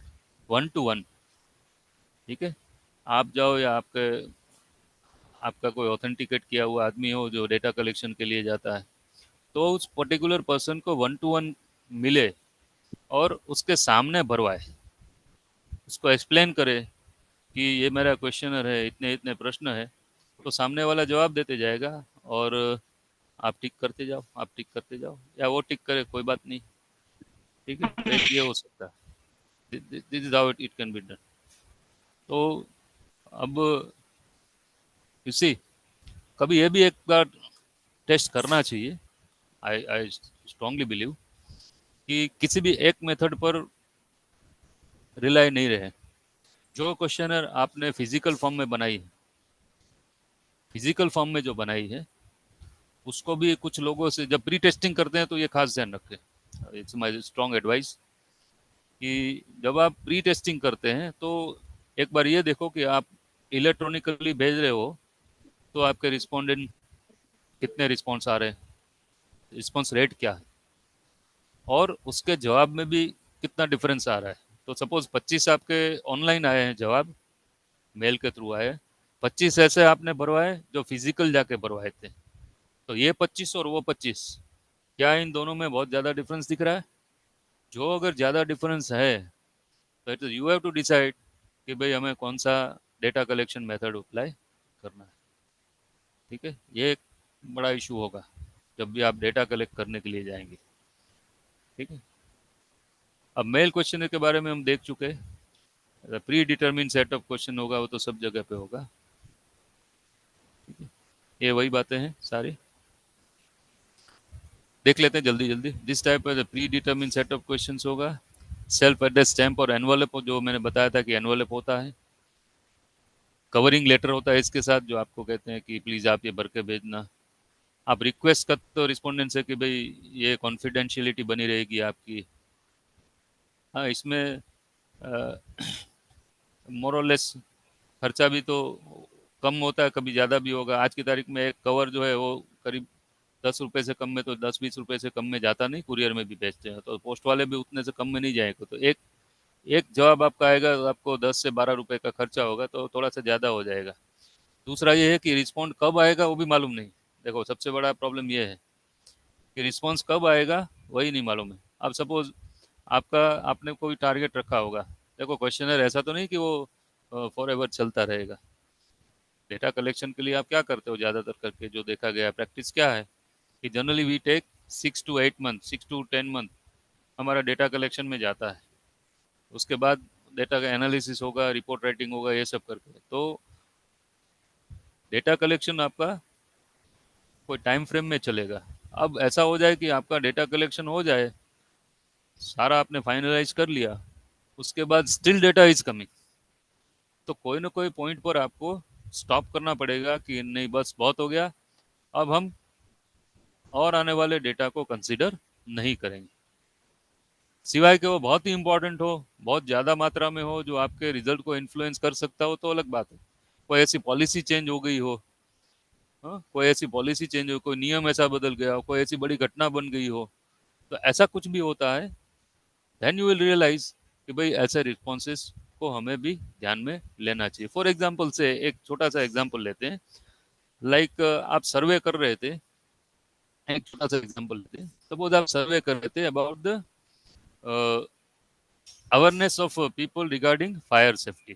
1-to-1। ठीक है, आप जाओ या आपका कोई ऑथेंटिकेट किया हुआ आदमी हो जो डेटा कलेक्शन के लिए जाता है, तो उस पर्टिकुलर पर्सन को 1-to-1 मिले और उसके सामने भरवाए, उसको एक्सप्लेन करे कि ये मेरा क्वेश्चनर है, इतने इतने प्रश्न है, तो सामने वाला जवाब देते जाएगा और आप टिक करते जाओ, आप टिक करते जाओ, या वो टिक करे, कोई बात नहीं। ठीक है, तो एक ये हो सकता है, this is how it can be done. तो अब इसी कभी ये भी एक बार टेस्ट करना चाहिए, आई आई स्ट्रांगली बिलीव कि किसी भी एक मेथड पर रिलाई नहीं रहे। जो क्वेश्चनर आपने फिजिकल फॉर्म में बनाई है, फिजिकल फॉर्म में जो बनाई है, उसको भी कुछ लोगों से जब प्री टेस्टिंग करते हैं तो ये खास ध्यान रखें, इट्स माय स्ट्रॉन्ग एडवाइस, कि जब आप प्री टेस्टिंग करते हैं तो एक बार ये देखो कि आप इलेक्ट्रॉनिकली भेज रहे हो तो आपके रिस्पोंडेंट कितने रिस्पॉन्स आ रहे हैं, रिस्पॉन्स रेट क्या है, और उसके जवाब में भी कितना डिफरेंस आ रहा है। तो सपोज 25 आपके ऑनलाइन आए हैं जवाब, मेल के थ्रू आए, 25 ऐसे आपने भरवाए जो फिजिकल जाके भरवाए थे, तो ये 25 और वो 25, क्या इन दोनों में बहुत ज़्यादा डिफरेंस दिख रहा है? जो अगर ज़्यादा डिफरेंस है तो it you have to decide कि भाई हमें कौन सा डेटा कलेक्शन मेथड अप्लाई करना है। ठीक है, ये एक बड़ा इशू होगा जब भी आप डेटा कलेक्ट करने के लिए जाएंगे। ठीक है, अब मेल क्वेश्चन के बारे में हम देख चुके हैं, pre determine set of question होगा वो तो सब जगह पे होगा। ठीक है, ये वही बातें हैं सारी, देख लेते हैं जल्दी जल्दी। This type pre determine set of questions होगा। सेल्फ एड्रेस स्टैम्प और एनवलप, जो मैंने बताया था कि एनवलप होता है। कवरिंग लेटर होता है इसके साथ, जो आपको कहते हैं कि प्लीज़ आप ये भर के भेजना। आप रिक्वेस्ट करते हो रिस्पोंडेंट से कि भाई ये कॉन्फिडेंशियलिटी बनी रहेगी आपकी। हाँ, इसमें मोरलेस खर्चा भी तो कम होता है, कभी ज़्यादा भी होगा। आज की तारीख में एक कवर जो है वो करीब 10 रुपये से कम में, तो 10-20 रुपये से कम में जाता नहीं, कुरियर में भी भेजते हैं, तो पोस्ट वाले भी उतने से कम में नहीं जाएंगे। तो एक एक जवाब आपका आएगा तो आपको 10 से 12 रुपये का खर्चा होगा, तो थोड़ा सा ज़्यादा हो जाएगा। दूसरा ये है कि रिस्पॉन्ड कब आएगा वो भी मालूम नहीं। देखो, सबसे बड़ा प्रॉब्लम ये है कि रिस्पॉन्स कब आएगा वही नहीं मालूम है। अब सपोज आपका आपने कोई टारगेट रखा होगा। देखो, क्वेश्चनर ऐसा तो नहीं कि वो फॉर एवर चलता रहेगा। डेटा कलेक्शन के लिए आप क्या करते हो ज़्यादातर करके, जो देखा गया प्रैक्टिस क्या है कि generally we take 6 to 8 month, 6 to 10 month हमारा डेटा कलेक्शन में जाता है। उसके बाद डेटा का एनालिसिस होगा, रिपोर्ट राइटिंग होगा, ये सब करके। तो डेटा कलेक्शन आपका कोई टाइम फ्रेम में चलेगा। अब ऐसा हो जाए कि आपका डेटा कलेक्शन हो जाए, सारा आपने फाइनलाइज कर लिया, उसके बाद स्टिल डेटा इज कमिंग, तो कोई ना कोई पॉइंट पर आपको स्टॉप करना पड़ेगा कि नहीं, बस बहुत हो गया, अब हम और आने वाले डेटा को कंसिडर नहीं करेंगे। सिवाय कि वो बहुत ही इंपॉर्टेंट हो, बहुत ज़्यादा मात्रा में हो, जो आपके रिजल्ट को इन्फ्लुएंस कर सकता हो, तो अलग बात है। कोई ऐसी पॉलिसी चेंज हो गई हो, हाँ, कोई ऐसी पॉलिसी चेंज हो, कोई नियम ऐसा बदल गया हो, कोई ऐसी बड़ी घटना बन गई हो, तो ऐसा कुछ भी होता है, देन यू विल रियलाइज कि भाई ऐसे रिस्पॉन्सेस को हमें भी ध्यान में लेना चाहिए। फॉर एग्जाम्पल से एक छोटा सा एग्जाम्पल लेते हैं, लाइक आप सर्वे कर रहे थे, एक छोटा सा एग्जाम्पल लेते हैं, सपोज आप सर्वे कर रहे थे about the awareness of people regarding fire safety.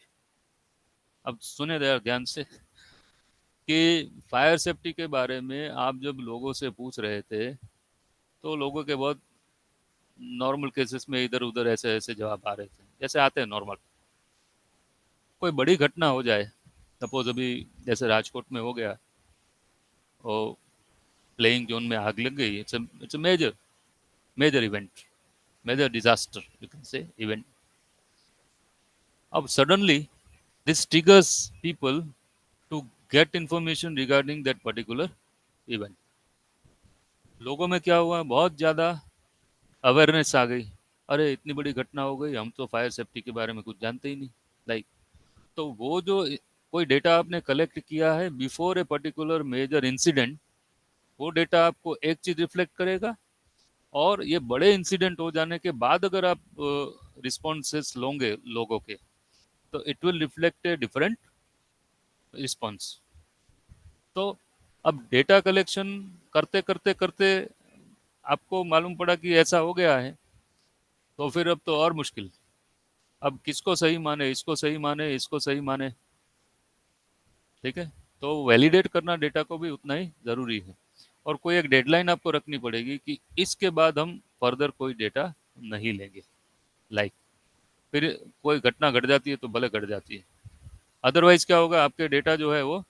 अब सुने यार ध्यान से कि फायर सेफ्टी के बारे में आप जब लोगों से पूछ रहे थे, तो लोगों के बहुत नॉर्मल केसेस में इधर उधर ऐसे ऐसे जवाब आ रहे थे, जैसे आते हैं नॉर्मल। कोई बड़ी घटना हो जाए, सपोज अभी जैसे राजकोट में हो गया, और प्लेइंग जोन में आग लग गई, it's a major major event, major disaster you can say event. अब suddenly this triggers people to get information regarding that particular event। लोगों में क्या हुआ, बहुत ज़्यादा अवेयरनेस आ गई, अरे इतनी बड़ी घटना हो गई, हम तो फायर सेफ्टी के बारे में कुछ जानते ही नहीं, लाइक। तो वो जो कोई डेटा आपने कलेक्ट किया है before a particular major incident, वो डेटा आपको एक चीज़ रिफ्लेक्ट करेगा, और ये बड़े इंसिडेंट हो जाने के बाद अगर आप रिस्पॉन्सेस लोगे लोगों के, तो it will reflect a different response. तो अब डेटा कलेक्शन करते करते करते आपको मालूम पड़ा कि ऐसा हो गया है, तो फिर अब तो और मुश्किल। अब किसको सही माने, इसको सही माने, इसको सही माने, ठीक है। तो वैलिडेट करना डेटा को भी उतना ही ज़रूरी है, और कोई एक डेडलाइन आपको रखनी पड़ेगी कि इसके बाद हम फर्दर कोई डेटा नहीं लेंगे, लाइक। फिर कोई घटना घट जाती है तो भले घट जाती है, अदरवाइज क्या होगा, आपके डेटा जो है वो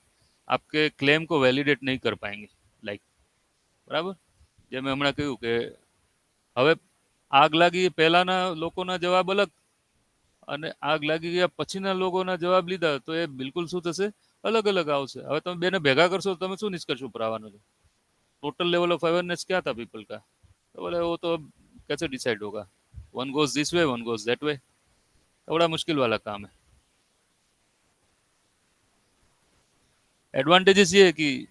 आपके क्लेम को वैलिडेट नहीं कर पाएंगे, लाइक। બરાબર, જે મેં હમણાં કહ્યું કે હવે આગ લાગી પહેલાના લોકોના જવાબ અલગ, અને આગ લાગી ગયા પછીના લોકોના જવાબ લીધા તો એ બિલકુલ શું થશે, અલગ અલગ આવશે। હવે તમે બેને ભેગા કરશો તો તમે શું નિષ્કર્ષ ઉપર આવવાનો છે, टोटल लेवल ऑफ अवेयरनेस क्या था पीपल का, तो बोले वो तो अब कैसे डिसाइड होगा, one goes this way one goes that way, तो बड़ा मुश्किल वाला काम है। एडवांटेजेस ये है कि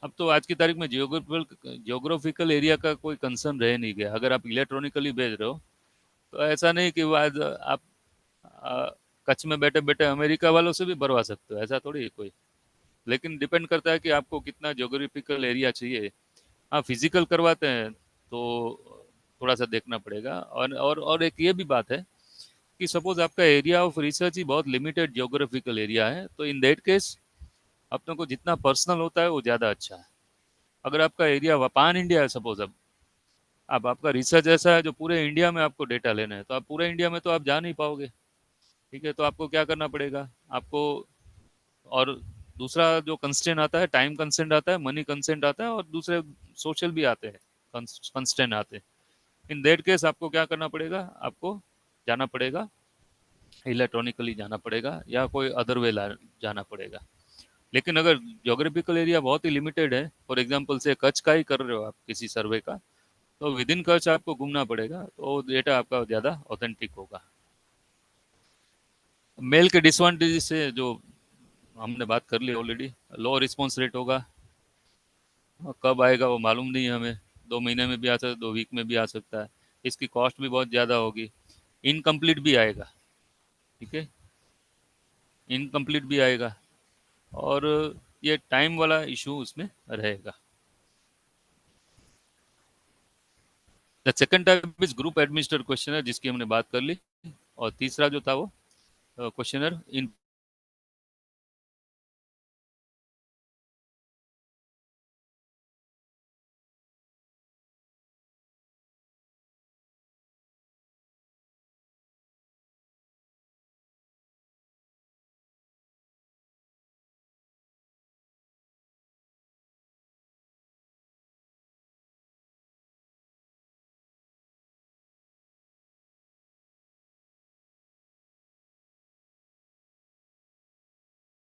अब तो आज की तारीख में जियोग्राफिकल एरिया का कोई कंसर्न रह नहीं गया। अगर आप इलेक्ट्रॉनिकली भेज रहे हो, तो ऐसा नहीं कि वो आज आप आ, कच्छ में बैठे बैठे अमेरिका वालों से भी भरवा सकते हो, ऐसा थोड़ी है कोई। लेकिन डिपेंड करता है कि आपको कितना जियोग्राफिकल एरिया चाहिए। हाँ, फिजिकल करवाते हैं तो थोड़ा सा देखना पड़ेगा। और एक ये भी बात है कि सपोज आपका एरिया ऑफ रिसर्च ही बहुत लिमिटेड जियोग्राफिकल एरिया है, तो इन दैट केस अपने को जितना पर्सनल होता है वो ज़्यादा अच्छा है। अगर आपका एरिया पान इंडिया है, सपोज अब आपका रिसर्च ऐसा है जो पूरे इंडिया में आपको डेटा लेना है, तो आप पूरे इंडिया में तो आप जा नहीं पाओगे, ठीक है। तो आपको क्या करना पड़ेगा आपको, और दूसरा जो कंस्ट्रेंट आता है, टाइम कंस्ट्रेंट आता है, मनी कंस्ट्रेंट आता है, और दूसरे सोशल भी आते हैं, कंस्ट्रेंट आते हैं। इन दैट केस आपको क्या करना पड़ेगा, आपको जाना पड़ेगा, इलेक्ट्रॉनिकली जाना पड़ेगा, या कोई अदर वे जाना पड़ेगा। लेकिन अगर ज्योग्राफिकल एरिया बहुत ही लिमिटेड है, फॉर एग्जांपल से कच्छ का ही कर रहे हो आप किसी सर्वे का, तो विद इन कच्छ आपको घूमना पड़ेगा, तो डेटा आपका ज़्यादा ऑथेंटिक होगा। मेल के डिसएडवांटेजेस से जो हमने बात कर ली ऑलरेडी, लो रिस्पॉन्स रेट होगा, कब आएगा वो मालूम नहीं है हमें, 2 महीने में भी आ सकता है, 2 वीक में भी आ सकता है। इसकी कॉस्ट भी बहुत ज़्यादा होगी, इनकम्प्लीट भी आएगा, ठीक है, इनकम्प्लीट भी आएगा, और ये टाइम वाला इशू उसमें रहेगा। The second type is group administrator questionnaire, जिसकी हमने बात कर ली। और तीसरा जो था वो क्वेश्चनर इन